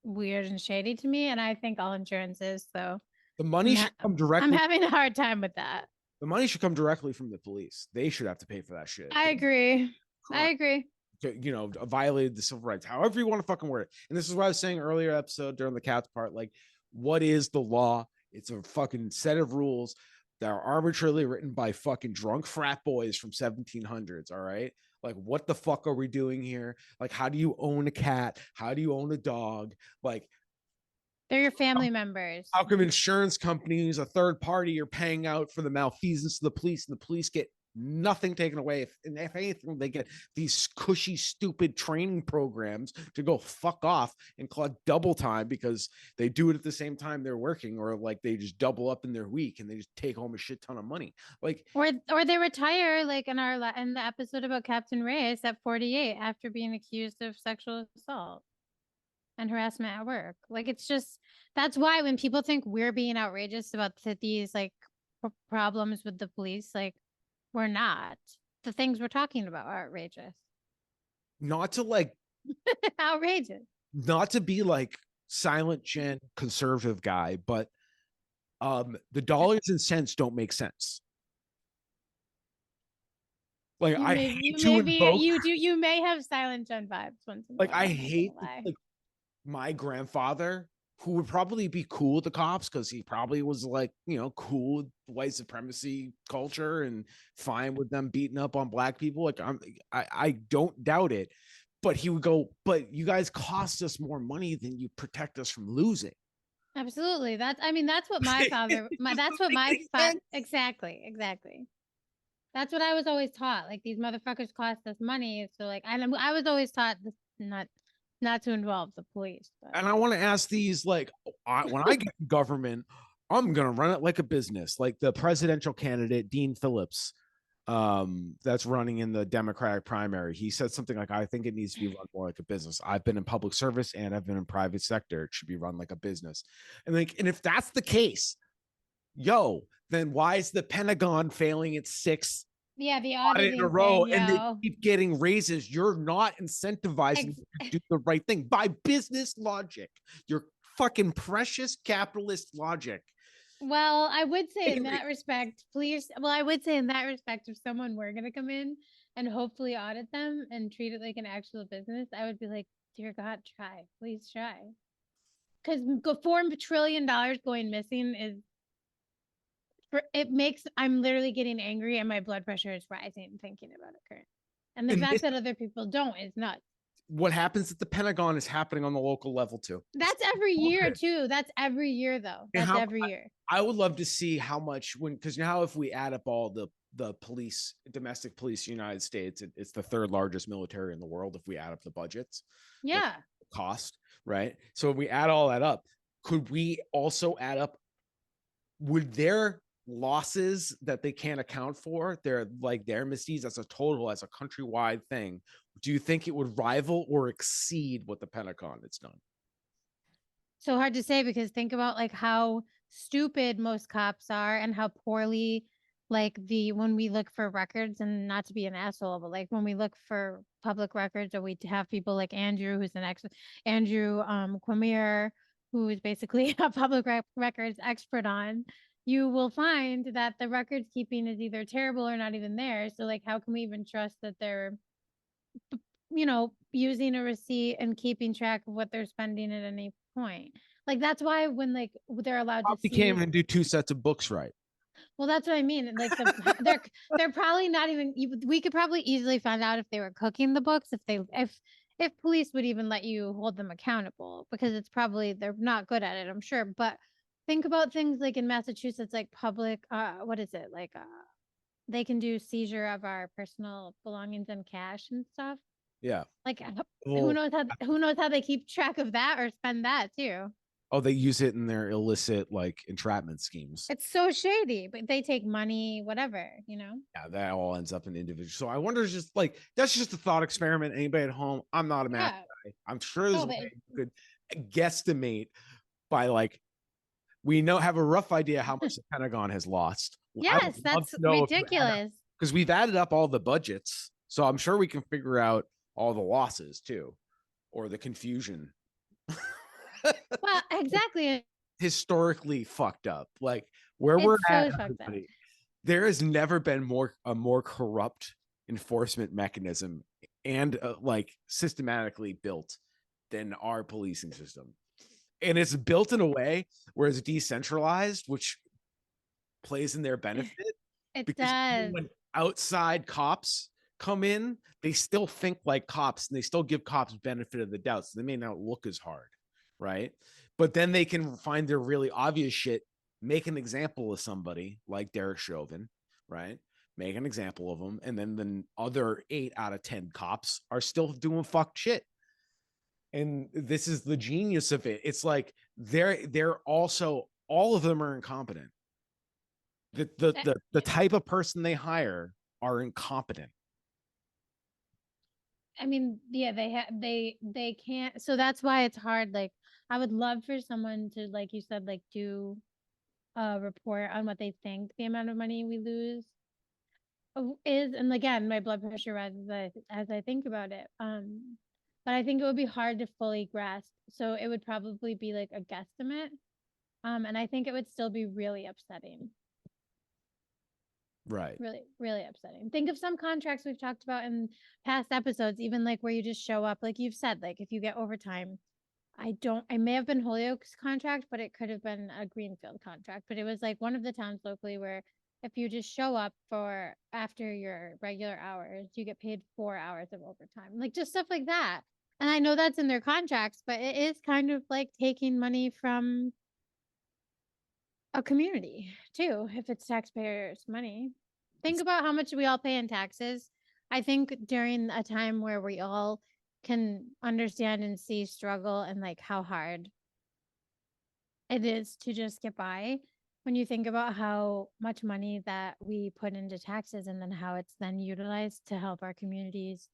weird and shady to me, and I think all insurance is. So the money should come directly. I'm having a hard time with that. The money should come directly from the police. They should have to pay for that shit. I agree. I agree. You know, violated the civil rights, however you want to fucking word it. And this is what I was saying earlier episode during the cats part. Like, what is the law? It's a fucking set of rules that are arbitrarily written by fucking drunk frat boys from 1700s. All right. Like, what the fuck are we doing here? Like, how do you own a cat? How do you own a dog? Like, they're your family members. How come insurance companies, a third party, are paying out for the malfeasance of the police, and the police get nothing taken away? And if anything, they get these cushy, stupid training programs to go fuck off and collect double time because they do it at the same time they're working, or like they just double up in their week and they just take home a shit ton of money. Like, or they retire, like in the episode about Captain Reyes at 48 after being accused of sexual assault and harassment at work. Like, it's just, that's why when people think we're being outrageous about these like problems with the police, like, we're not. The things we're talking about are outrageous. Not to like outrageous. Not to be like silent gen conservative guy, but the dollars and cents don't make sense. Like, I hate to invoke, you may have silent gen vibes once in a while. I hate like my grandfather, who would probably be cool with the cops because he probably was like, you know, cool with white supremacy culture and fine with them beating up on black people. Like, I don't doubt it, but he would go, but you guys cost us more money than you protect us from losing. Absolutely. That's what my father, exactly. That's what I was always taught. Like, these motherfuckers cost us money. So like, I was always taught not to involve the police. But. And I want to ask these, like, when I get government, I'm going to run it like a business. Like the presidential candidate, Dean Phillips, that's running in the Democratic primary. He said something like, I think it needs to be run more like a business. I've been in public service and I've been in private sector. It should be run like a business. And like, and if that's the case, then why is the Pentagon failing its 6th Yeah, the audit in a auditing row thing, and they yo. keep getting raises. You're not incentivizing them to do the right thing by business logic. Your fucking precious capitalist logic. Well, I would say in that respect, please. Well, I would say in that respect, if someone were going to come in and hopefully audit them and treat it like an actual business, I would be like, dear God, try. Please try. Because $4 trillion going missing is, it makes, I'm literally getting angry and my blood pressure is rising thinking about it currently. And the fact that other people don't is nuts. What happens at the Pentagon is happening on the local level too. That's every year too. That's every year though. That's every year. I would love to see how much because now if we add up all the police, domestic police, United States, it's the third largest military in the world if we add up the budgets. Yeah. Cost, right? So if we add all that up, could we also add up, would their losses that they can't account for, their misdeeds as a total, as a countrywide thing, do you think it would rival or exceed what the Pentagon has done? So hard to say, because think about like how stupid most cops are and how poorly, like, when we look for records, and not to be an asshole, but like when we look for public records, or we have people like Andrew, who's an Andrew Quamir, who is basically a public records expert on, you will find that the records keeping is either terrible or not even there. So like, how can we even trust that they're, using a receipt and keeping track of what they're spending at any point? Like, that's why when like they're allowed to You can't even do two sets of books right. Well, that's what I mean. Like they're probably not even. We could probably easily find out if they were cooking the books, if police would even let you hold them accountable, because it's probably, they're not good at it, I'm sure. But think about things like in Massachusetts, like public. What is it like? They can do seizure of our personal belongings and cash and stuff. Yeah. Like, Well, who knows how they keep track of that or spend that too. oh, they use it in their illicit entrapment schemes. It's so shady, but they take money, whatever. Yeah, that all ends up in individual. So I wonder, just that's just a thought experiment. Anybody at home? I'm not a math guy. I'm sure there's a way you could guesstimate by we have a rough idea how much the Pentagon has lost. Yes, that's ridiculous. Because we've added up all the budgets, so I'm sure we can figure out all the losses too, or the confusion. Well, exactly. Historically fucked up, where we're at. There has never been a more corrupt enforcement mechanism and systematically built than our policing system. And it's built in a way where it's decentralized, which plays in their benefit. It does. When outside cops come in, they still think like cops, and they still give cops benefit of the doubt. So they may not look as hard, right? But then they can find their really obvious shit, make an example of somebody like Derek Chauvin, right? Make an example of him, and then the other 8 out of 10 cops are still doing fuck shit. And this is the genius of it. It's like they're also, all of them are incompetent. The type of person they hire are incompetent. I mean, yeah, they can't. So that's why it's hard. Like, I would love for someone to, like you said, like, do a report on what they think the amount of money we lose is. And again, my blood pressure rises as I think about it. But I think it would be hard to fully grasp. So it would probably be like a guesstimate. And I think it would still be really upsetting. Right. Really, really upsetting. Think of some contracts we've talked about in past episodes, even like where you just show up, like you've said, like if you get overtime. I may have been Holyoke's contract, but it could have been a Greenfield contract. But it was like one of the towns locally where if you just show up for after your regular hours, you get paid 4 hours of overtime. Like just stuff like that. And I know that's in their contracts, but it is kind of like taking money from a community too, if it's taxpayers' money. Think about how much we all pay in taxes. I think during a time where we all can understand and see struggle and like how hard it is to just get by, when you think about how much money that we put into taxes and then how it's then utilized to help our communities,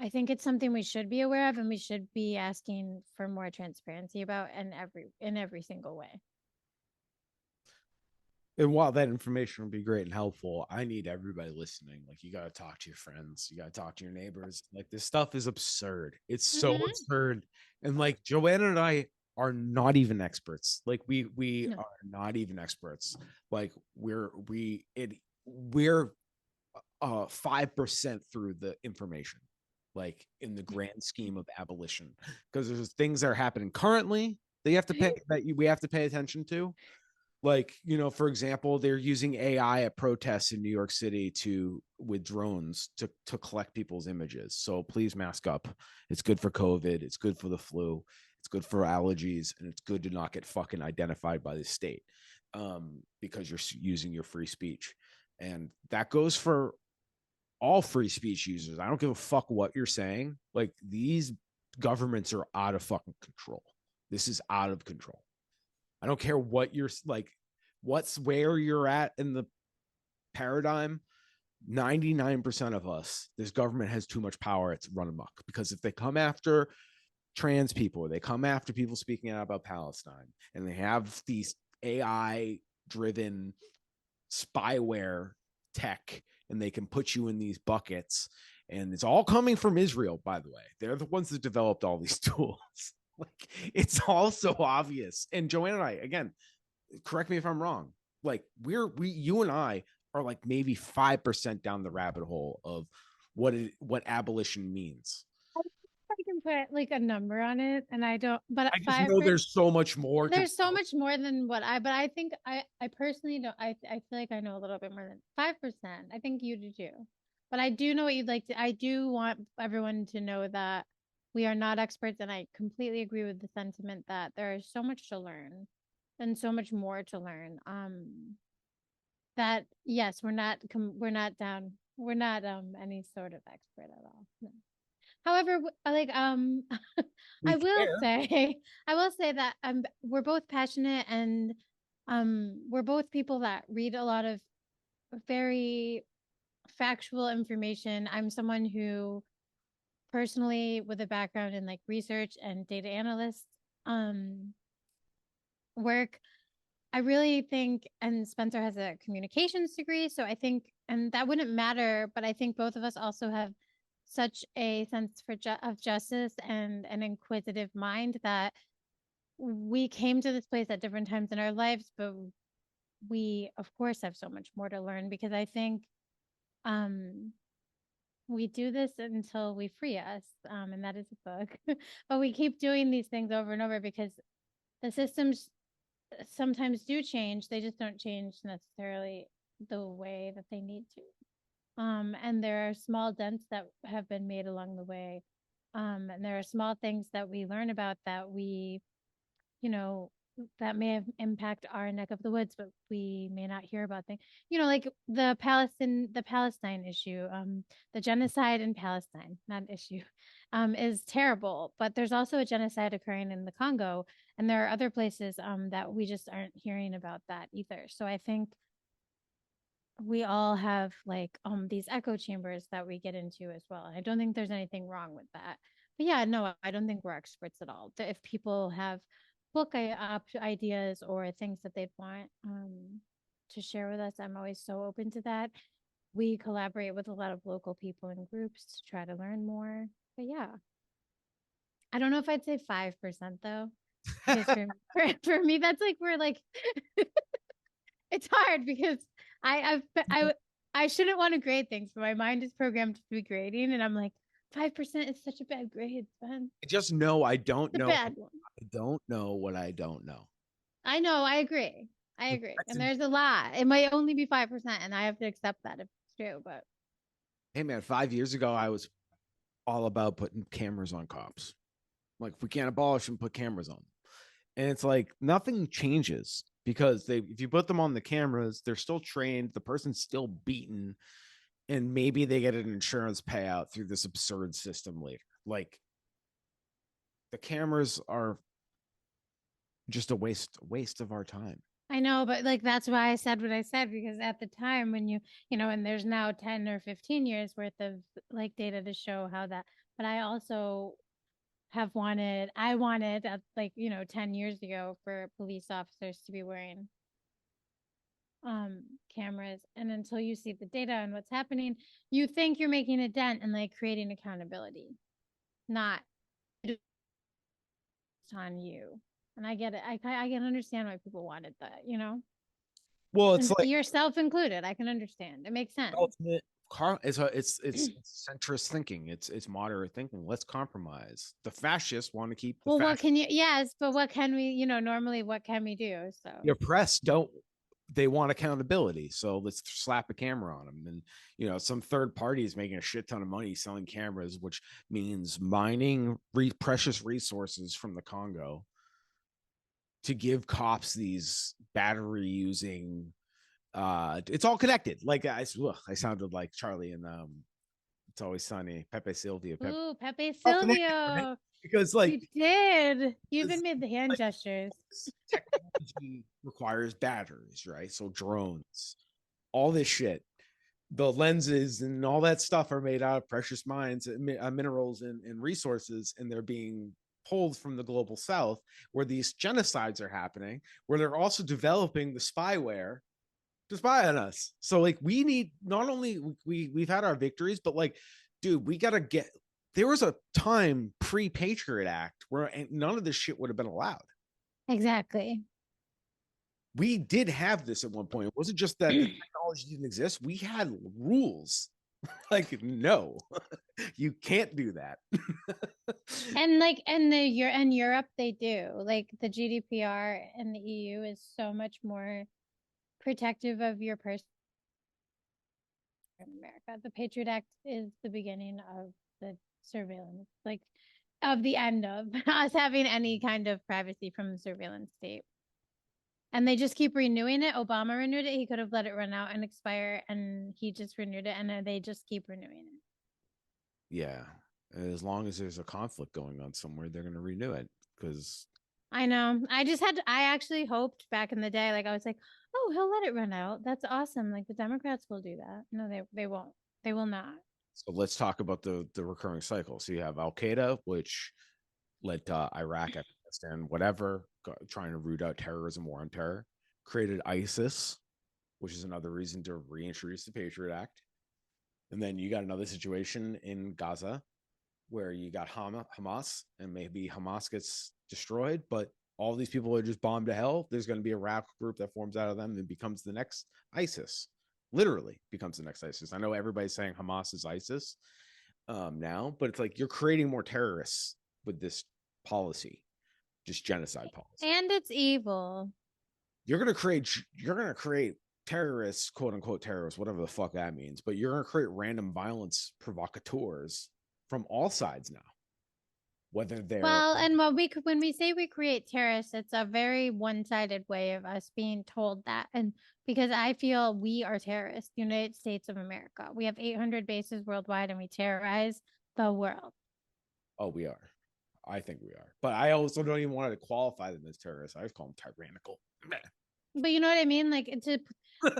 I think it's something we should be aware of, and we should be asking for more transparency about in every single way. And while that information would be great and helpful, I need everybody listening. Like, you got to talk to your friends, you got to talk to your neighbors. Like, this stuff is absurd. It's so Mhm. absurd. And like, Joanna and I are not even experts. Like, we No. are not even experts. Like, we're 5% through the information, like, in the grand scheme of abolition, because there's things that are happening currently that we have to pay attention to. Like, for example, they're using AI at protests in New York City with drones to collect people's images. So please mask up. It's good for COVID, it's good for the flu, it's good for allergies, and it's good to not get fucking identified by the state, because you're using your free speech. And that goes for all free speech users. I don't give a fuck what you're saying. Like, these governments are out of fucking control. This is out of control. I don't care what you're like, what's where you're at in the paradigm. 99% of us, this government has too much power. It's run amok, because if they come after trans people, they come after people speaking out about Palestine, and they have these AI driven spyware tech, and they can put you in these buckets. And it's all coming from Israel, by the way. They're the ones that developed all these tools. Like, it's all so obvious. And Joanna and I, again, correct me if I'm wrong. Like, you and I are like maybe 5% down the rabbit hole of what abolition means. I can put like a number on it, and I don't. But I just five. know there's so much more to. There's so much more than what I. But I think I personally don't. I feel like I know a little bit more than 5%. I think you do too. But I do know what you'd like to. I do want everyone to know that we are not experts, and I completely agree with the sentiment that there is so much to learn, and so much more to learn. That yes, we're not down. We're not any sort of expert at all. No. However, like We I will care. say, I will say that we're both passionate, and we're both people that read a lot of very factual information. I'm someone who personally, with a background in like research and data analyst um work, I really think, and Spencer has a communications degree, so I think, and that wouldn't matter, but I think both of us also have such a sense of justice and an inquisitive mind that we came to this place at different times in our lives, but we, of course, have so much more to learn, because I think um, we do this until we free us, and that is a book. But we keep doing these things over and over because the systems sometimes do change. They just don't change necessarily the way that they need to. And there are small dents that have been made along the way. And there are small things that we learn about that we, you know, that may have impact our neck of the woods, but we may not hear about things. Like the Palestine issue, the genocide in Palestine, not an issue, is terrible. But there's also a genocide occurring in the Congo, and there are other places that we just aren't hearing about that either. So I think we all have like these echo chambers that we get into as well. I don't think there's anything wrong with that. But yeah, no, I don't think we're experts at all. If people have book ideas or things that they'd want to share with us, I'm always so open to that. We collaborate with a lot of local people and groups to try to learn more. But yeah, I don't know if I'd say 5% though, because for me that's like we're like it's hard because I shouldn't want to grade things, but my mind is programmed to be grading, and I'm like 5% is such a bad grade, Ben. I just know I don't It's a know. bad one. I don't know what I don't know. I know. I agree. I agree. That's And there's a lot. It might only be 5%, and I have to accept that if it's true. But Hey man, 5 years ago, I was all about putting cameras on cops. Like, if we can't abolish them, put cameras on. And it's like nothing changes, because if you put them on the cameras, they're still trained, the person's still beaten, and maybe they get an insurance payout through this absurd system later. Like, the cameras are just a waste of our time. I know, but like that's why I said what I said, because at the time when and there's now 10 or 15 years worth of like data to show how that, but I also I wanted like 10 years ago for police officers to be wearing cameras, and until you see the data and what's happening, you think you're making a dent and like creating accountability, not on you. And I get it. I can understand why people wanted that, you know? Well, it's And like yourself included. I can understand. It makes sense. ultimate it's centrist thinking. It's moderate thinking. Let's compromise. The fascists want to keep the Well, what fascist. can you, yes, but what can we, normally what can we do? So, The oppressed don't, they want accountability, so let's slap a camera on them. And some third party is making a shit ton of money selling cameras, which means mining precious resources from the Congo to give cops these battery using it's all connected. Like I sounded like Charlie in It's Always Sunny, Pepe Sylvia. ooh, Pepe All connected, right? Silvio. Because You did. You even made the hand like, gestures. technology requires batteries, right? So drones, all this shit, the lenses and all that stuff are made out of precious mines, minerals, and resources, and they're being pulled from the global south, where these genocides are happening, where they're also developing the spyware to spy on us. So like we need, not only we've had our victories, but like, dude, we gotta get, there was a time pre-Patriot Act where none of this shit would have been allowed. Exactly. We did have this at one point. It wasn't just that the technology didn't exist. We had rules. Like, no, you can't do that. And like in Europe they do. Like the GDPR in the EU is so much more protective of your person in America. The Patriot Act is the beginning of the surveillance, like of the end of us having any kind of privacy from the surveillance state. And they just keep renewing it. Obama renewed it. He could have let it run out and expire, and he just renewed it, and they just keep renewing it. Yeah, as long as there's a conflict going on somewhere, they're going to renew it because I know. I actually hoped back in the day, like I was like, oh, he'll let it run out. That's awesome. Like the Democrats will do that. No, they won't. They will not. So let's talk about the recurring cycle. So you have Al Qaeda, which led to Iraq, Afghanistan, whatever, trying to root out terrorism, war on terror. Created ISIS, which is another reason to reintroduce the Patriot Act. And then you got another situation in Gaza where you got Hamas, and maybe Hamas gets destroyed, but all these people are just bombed to hell. There's going to be a rap group that forms out of them and becomes the next ISIS. Literally becomes the next ISIS. I know everybody's saying Hamas is ISIS now, but it's like you're creating more terrorists with this policy, just genocide policy. And it's evil. You're gonna create terrorists, quote unquote terrorists, whatever the fuck that means, but you're gonna create random violence provocateurs from all sides now. Whether they're Well, and when we say we create terrorists, it's a very one-sided way of us being told that. And because I feel we are terrorists, United States of America. We have 800 bases worldwide and we terrorize the world. oh, we are. I think we are. But I also don't even want to qualify them as terrorists. I just call them tyrannical. But you know what I mean? Like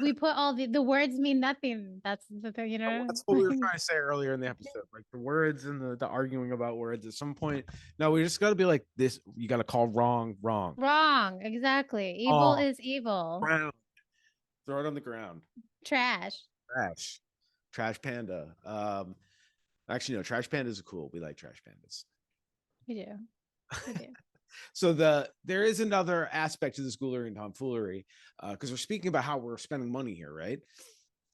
we put all the words mean nothing. That's the thing, you know? That's what we were trying to say earlier in the episode. Like the words and the arguing about words at some point. No, we just got to be like this. You got to call wrong, wrong. Wrong. Exactly. Evil Oh, is evil. ground. Throw it on the ground. Trash. Trash. Trash panda. Actually, no, trash pandas are cool. We like trash pandas. We do. We do. So there is another aspect to this ghoulery and tomfoolery, because we're speaking about how we're spending money here, right?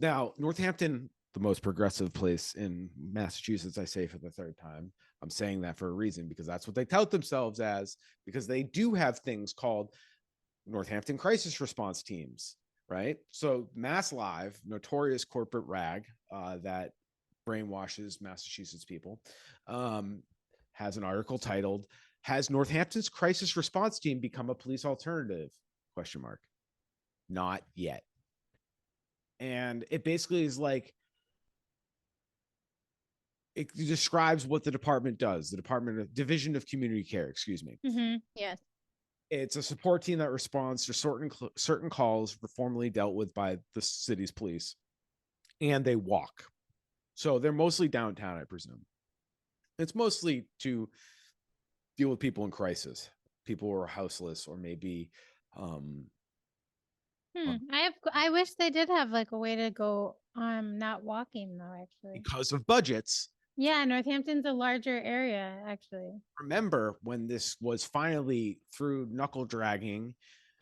Now, Northampton, the most progressive place in Massachusetts, I say for the third time. I'm saying that for a reason, because that's what they tout themselves as, because they do have things called Northampton crisis response teams, right? So Mass Live, notorious corporate rag that brainwashes Massachusetts people, has an article titled, "Has Northampton's crisis response team become a police alternative?" Question mark. Not yet. And it basically is like, it describes what the department does. The Division of Community Care, excuse me. Yes. It's a support team that responds to certain calls formerly dealt with by the city's police, and they walk. So they're mostly downtown, I presume. It's mostly to deal with people in crisis, people who are houseless or maybe I wish they did have like a way to go not walking though, actually. because of budgets. Yeah, Northampton's a larger area, actually. Remember when this was finally through knuckle dragging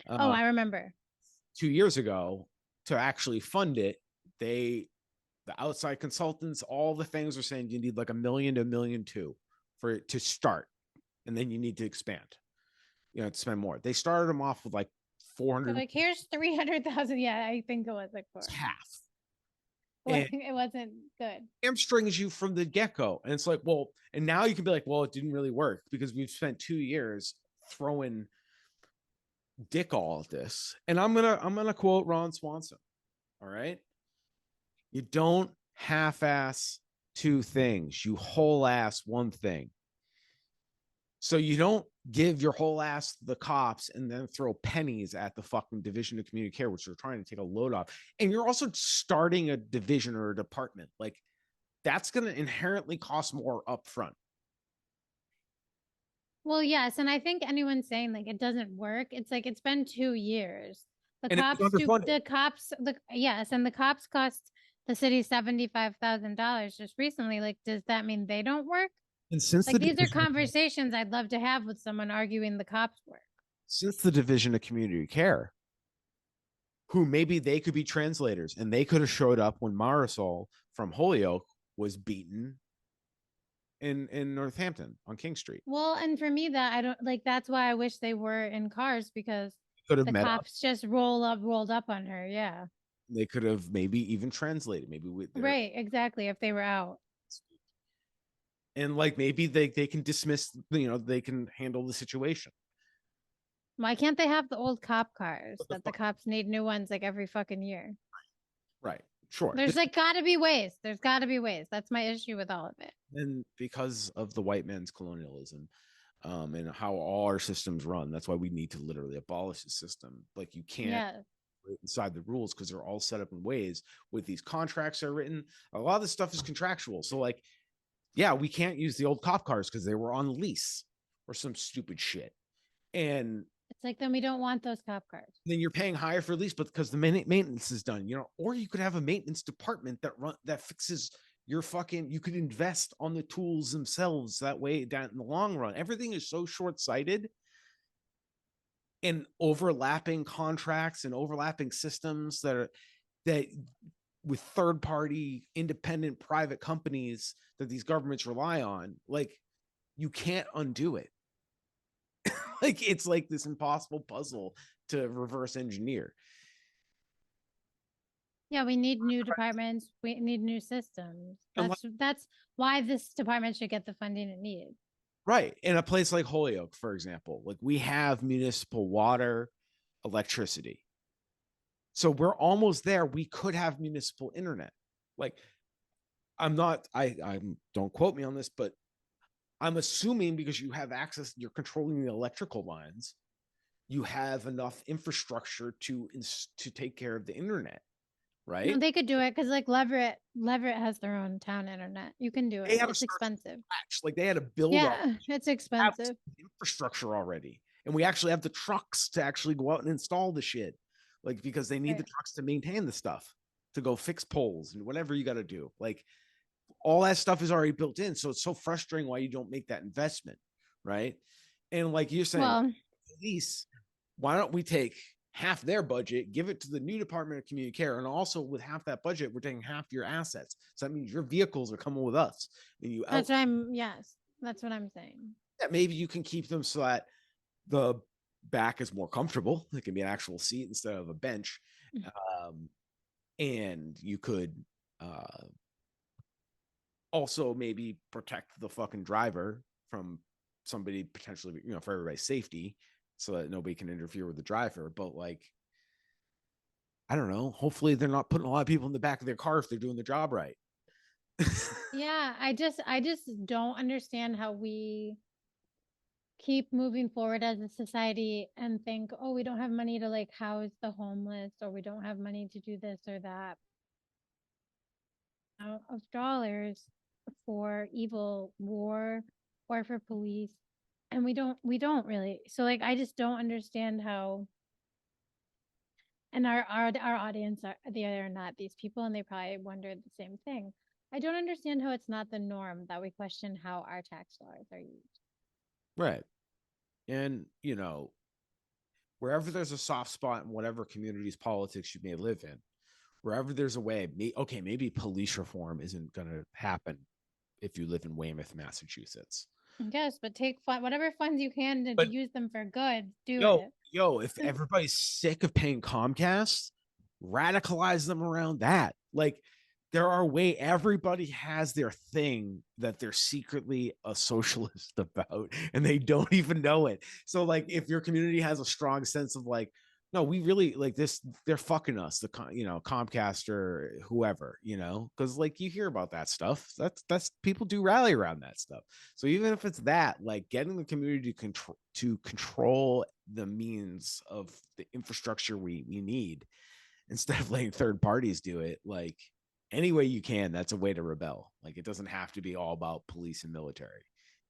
Oh, uh, I remember. 2 years ago to actually fund it, the outside consultants, all the things are saying you need like $1 million to $1.2 million for it to start, and then you need to expand. You know, to spend more. They started them off with like 400. Like here's 300,000. Yeah, I think it was like four. Half. And It wasn't good. hamstrings you from the get-go. And it's like, well, and now you can be like, well, it didn't really work because we've spent 2 years throwing dick all of this. And I'm gonna quote Ron Swanson. All right. You don't half-ass two things, you whole ass one thing. So you don't give your whole ass to the cops and then throw pennies at the fucking Division of Community Care, which they're trying to take a load off. And you're also starting a division or a department. Like, that's going to inherently cost more upfront. Well, yes, and I think anyone saying like it doesn't work, it's like it's been 2 years. The And cops do the cops the yes, and the cops cost the city $75,000 just recently. Like, does that mean they don't work? And since like these are conversations I'd love to have with someone arguing the cops work. Since the Division of Community Care, who maybe they could be translators, and they could have showed up when Marisol from Holyoke was beaten in Northampton on King Street. Well, and for me, that I don't like. That's why I wish they were in cars, because Could have the met up. cops just rolled up on her. Yeah, They could have maybe even translated. Maybe right, exactly. If they were out. And like maybe they can dismiss, they can handle the situation. Why can't they have the old cop cars that the cops need new ones like every fucking year? Right. Sure. There's like gotta be ways. There's gotta be ways. That's my issue with all of it. And because of the white man's colonialism, and how all our systems run, that's why we need to literally abolish the system. Like, you can't inside the rules because they're all set up in ways with these contracts are written. A lot of this stuff is contractual. So like, yeah, we can't use the old cop cars because they were on lease or some stupid shit. And it's like, then we don't want those cop cars. Then you're paying higher for lease, but because the maintenance is done, or you could have a maintenance department that fixes your fucking. You could invest on the tools themselves. That way, down in the long run, everything is so short-sighted. And overlapping contracts and overlapping systems that with third-party, independent, private companies that these governments rely on, like, you can't undo it. Like, it's like this impossible puzzle to reverse engineer. Yeah, we need new departments. We need new systems. That's why this department should get the funding it needs. Right. In a place like Holyoke, for example, like, we have municipal water, electricity. So we're almost there. We could have municipal internet. Like, I don't quote me on this, but I'm assuming because you have access, you're controlling the electrical lines, you have enough infrastructure to take care of the internet, right? No, they could do it because like Leverett has their own town internet. You can do it. It's expensive. Like, they had to build up. It's expensive. Infrastructure already, and we actually have the trucks to actually go out and install the shit, like, because they need the trucks to maintain the stuff, to go fix poles and whatever you got to do. Like, all that stuff is already built in. So it's so frustrating why you don't make that investment, right? And like you're saying, police, why don't we take half their budget, give it to the new Department of Community Care, and also with half that budget, we're taking half your assets. So that means your vehicles are coming with us. And that's what I'm saying. That maybe you can keep them so that the back is more comfortable. It can be an actual seat instead of a bench. And you could also maybe protect the fucking driver from somebody potentially, for everybody's safety, so that nobody can interfere with the driver. But like, I don't know. Hopefully they're not putting a lot of people in the back of their car if they're doing the job right. Yeah, I just don't understand how we keep moving forward as a society and think, oh, we don't have money to like house the homeless, or we don't have money to do this or that. Of dollars for evil war or for police, and we don't really. So like, I just don't understand how And our audience are not these people, and they probably wondered the same thing. I don't understand how it's not the norm that we question how our tax dollars are used. Right. And, wherever there's a soft spot in whatever community's politics you may live in, wherever there's a way, okay, maybe police reform isn't going to happen if you live in Weymouth, Massachusetts. Yes, but take whatever funds you can to But use them for good. Do yo, it. if everybody's sick of paying Comcast, radicalize them around that. Like, there are everybody has their thing that they're secretly a socialist about, and they don't even know it. So, like, if your community has a strong sense of like, no, we really like this, they're fucking us, Comcast or whoever, because like you hear about that stuff. That's people do rally around that stuff. So even if it's that, like getting the community to control the means of the infrastructure we need, instead of letting third parties do it, like any way you can, that's a way to rebel. Like, it doesn't have to be all about police and military.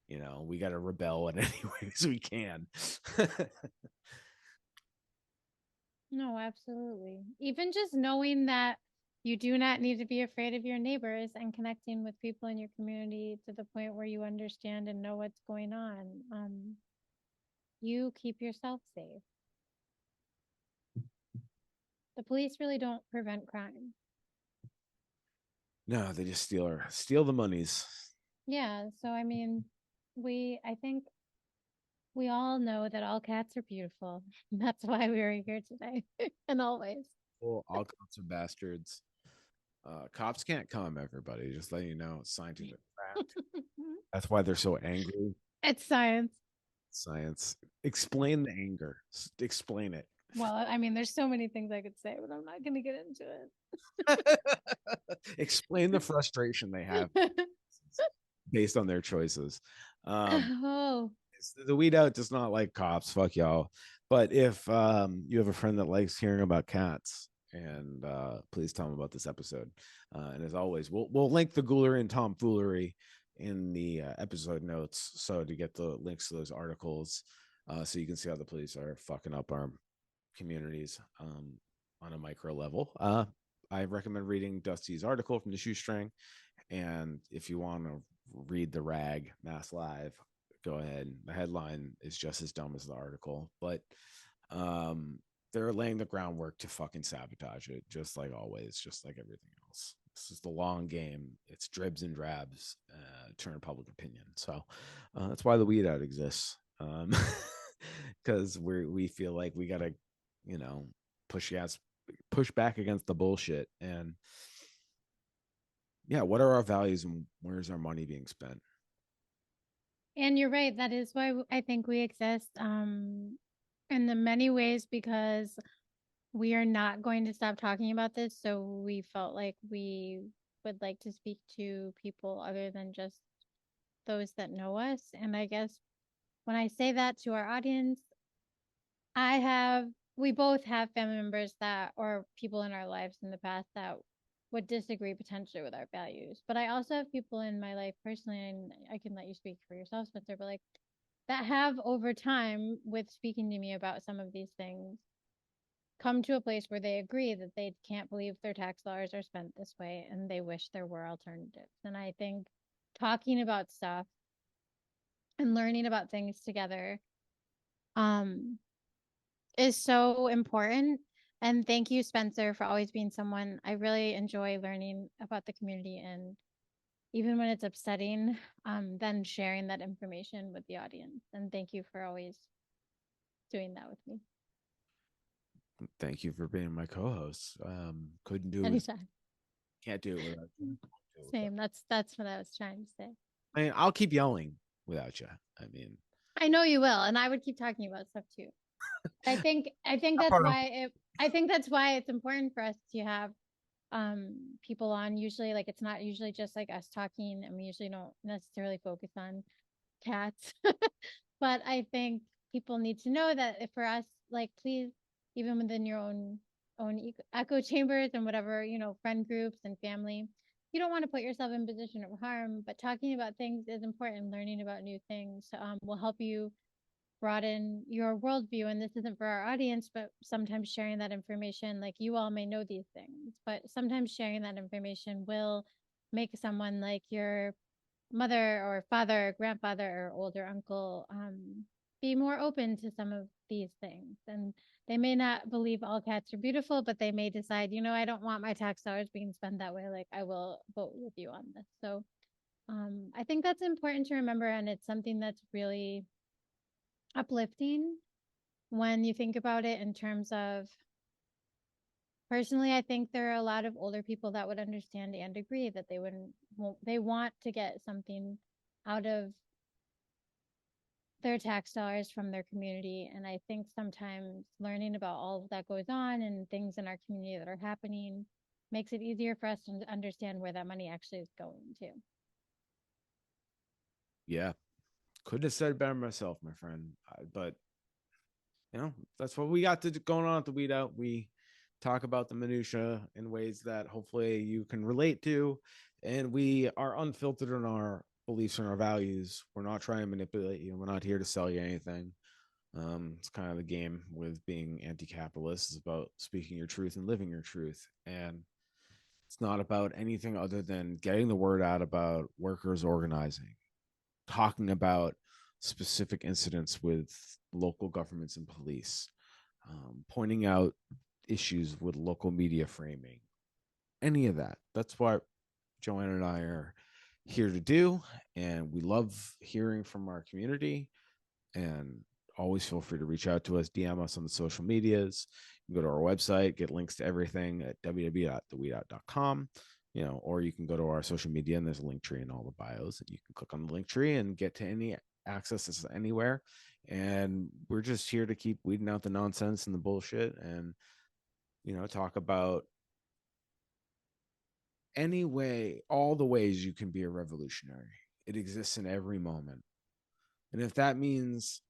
We got to rebel in any ways we can. No, absolutely. Even just knowing that you do not need to be afraid of your neighbors and connecting with people in your community to the point where you understand and know what's going on. You keep yourself safe. The police really don't prevent crime. No, they just steal the monies. Yeah, so I mean, I think we all know that all cats are beautiful. That's why we are here today and always. Well, all cops are bastards. Cops can't come, everybody. Just letting you know, it's scientific fact. That's why they're so angry. It's science. Science. Explain the anger. Explain it. Well, I mean, there's so many things I could say, but I'm not going to get into Explain the frustration they have it. based on their choices. Oh, The weed out does not like cops. Fuck y'all. But if you have a friend that likes hearing about cats, and please tell them about this episode. And as always, we'll link the ghoulery and tomfoolery in the episode notes, so to get the links to those articles, so you can see how the police are fucking up our communities on a micro level. I recommend reading Dusty's article from the Shoestring, and if you want to read the rag Mass Live, go ahead. The headline is just as dumb as the article, but they're laying the groundwork to fucking sabotage it, just like always, just like everything else. This is the long game. It's dribs and drabs, turn public opinion. So that's why the weed out exists. Because we feel like we gotta, you know, push back against the bullshit. And yeah, what are our values and where's our money being spent? and you're right. That is why I think we exist. In the many ways, because we are not going to stop talking about this. So we felt like we would like to speak to people other than just those that know us. And I guess when I say that to our audience, we both have family members that, or people in our lives in the past that would disagree potentially with our values. But I also have people in my life personally, and I can let you speak for yourself, Spencer, but like that have over time with speaking to me about some of these things come to a place where they agree that they can't believe their tax dollars are spent this way and they wish there were alternatives. And I think talking about stuff and learning about things together um is so important. And thank you, Spencer, for always being someone I really enjoy learning about the community, and even when it's upsetting, then sharing that information with the audience. And thank you for always doing that with me. Thank you for being my co-host. Couldn't do it. Anytime. Can't do it without you. Same. That's what I was trying to say. I mean, I'll keep yelling without you. I mean, I know you will, and I would keep talking about stuff too. I think that's why it's important for us to have people on. Usually, like it's not usually just like us talking, and we usually don't necessarily focus on cats. But I think people need to know that if for us, like please, even within your own echo chambers and whatever, friend groups and family, you don't want to put yourself in position of harm, but talking about things is important. Learning about new things will help you broaden your worldview. And this isn't for our audience, but sometimes sharing that information, like you all may know these things, but sometimes sharing that information will make someone like your mother or father or grandfather or older uncle be more open to some of these things. And they may not believe all cats are beautiful, but they may decide, I don't want my tax dollars being spent that way. Like, I will vote with you on this. So I think that's important to remember. And it's something that's really uplifting when you think about it in terms of, personally, I think there are a lot of older people that would understand and agree that they want to get something out of their tax dollars from their community. And I think sometimes learning about all that goes on and things in our community that are happening makes it easier for us to understand where that money actually is going to. Yeah, couldn't have said it better myself, my friend. But that's what we got going on at the Weed Out. We talk about the minutia in ways that hopefully you can relate to, and we are unfiltered in our beliefs and our values. We're not trying to manipulate you. We're not here to sell you anything. It's kind of the game with being anti-capitalist. It's about speaking your truth and living your truth, and it's not about anything other than getting the word out about workers organizing, talking about specific incidents with local governments and police, pointing out issues with local media framing, any of that. That's what Joanna and I are here to do. And we love hearing from our community. And always feel free to reach out to us, DM us on the social medias. You can go to our website, get links to everything at www.theweedout.com. Or you can go to our social media and there's a link tree in all the bios, and you can click on the link tree and get to any access anywhere. And we're just here to keep weeding out the nonsense and the bullshit, and talk about any way, all the ways you can be a revolutionary. It exists in every moment. And if that means,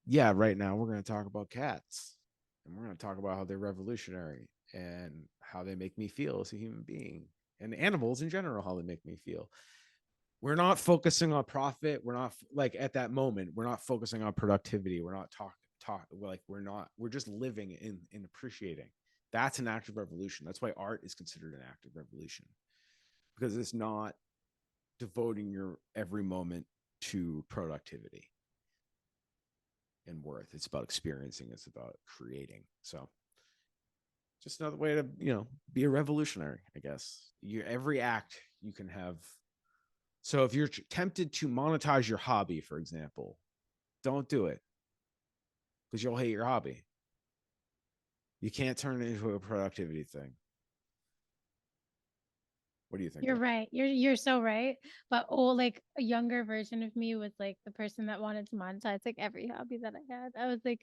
yeah, right now we're going to talk about cats, and we're going to talk about how they're revolutionary and how they make me feel as a human being, and animals in general, how they make me feel. We're not focusing on profit. We're not, like, at that moment, we're not focusing on productivity. We're not we're just living in appreciating. That's an act of revolution. That's why art is considered an act of revolution, because it's not devoting your every moment to productivity and worth. It's about experiencing. It's about creating. So just another way to, be a revolutionary, I guess. Every act you can have. So if you're tempted to monetize your hobby, for example, don't do it, because you'll hate your hobby. You can't turn it into a productivity thing. What do you think? You're right. You're so right. But like a younger version of me was like the person that wanted to monetize like every hobby that I had. I was like,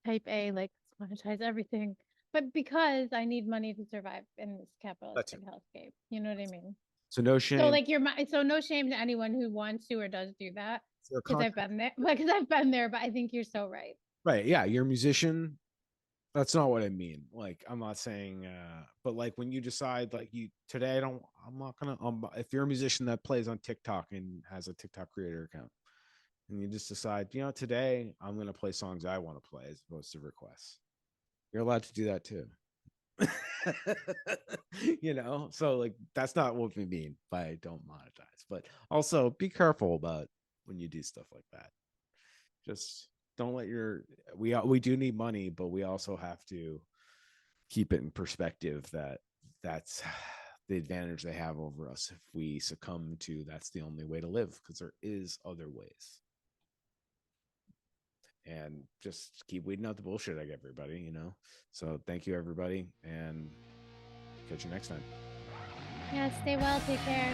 type A, like monetize everything. But because I need money to survive in this capitalistic hellscape, you know what I mean? So no shame. So like so no shame to anyone who wants to or does do that, because I've been there. Because I've been there, but I think you're so right. Right. Yeah, you're a musician. That's not what I mean. Like, I'm not saying, but like when you decide, like, today, I'm not gonna, if you're a musician that plays on TikTok and has a TikTok creator account, and you just decide, today I'm gonna play songs I want to play as opposed to requests, you're allowed to do that too. So like, that's not what we mean by don't monetize, but also be careful about when you do stuff like that. Just don't let we do need money, but we also have to keep it in perspective that that's the advantage they have over us if we succumb to that's the only way to live, because there is other ways. And just keep weeding out the bullshit, like everybody. So thank you, everybody, and catch you next time. Yeah, stay well, take care.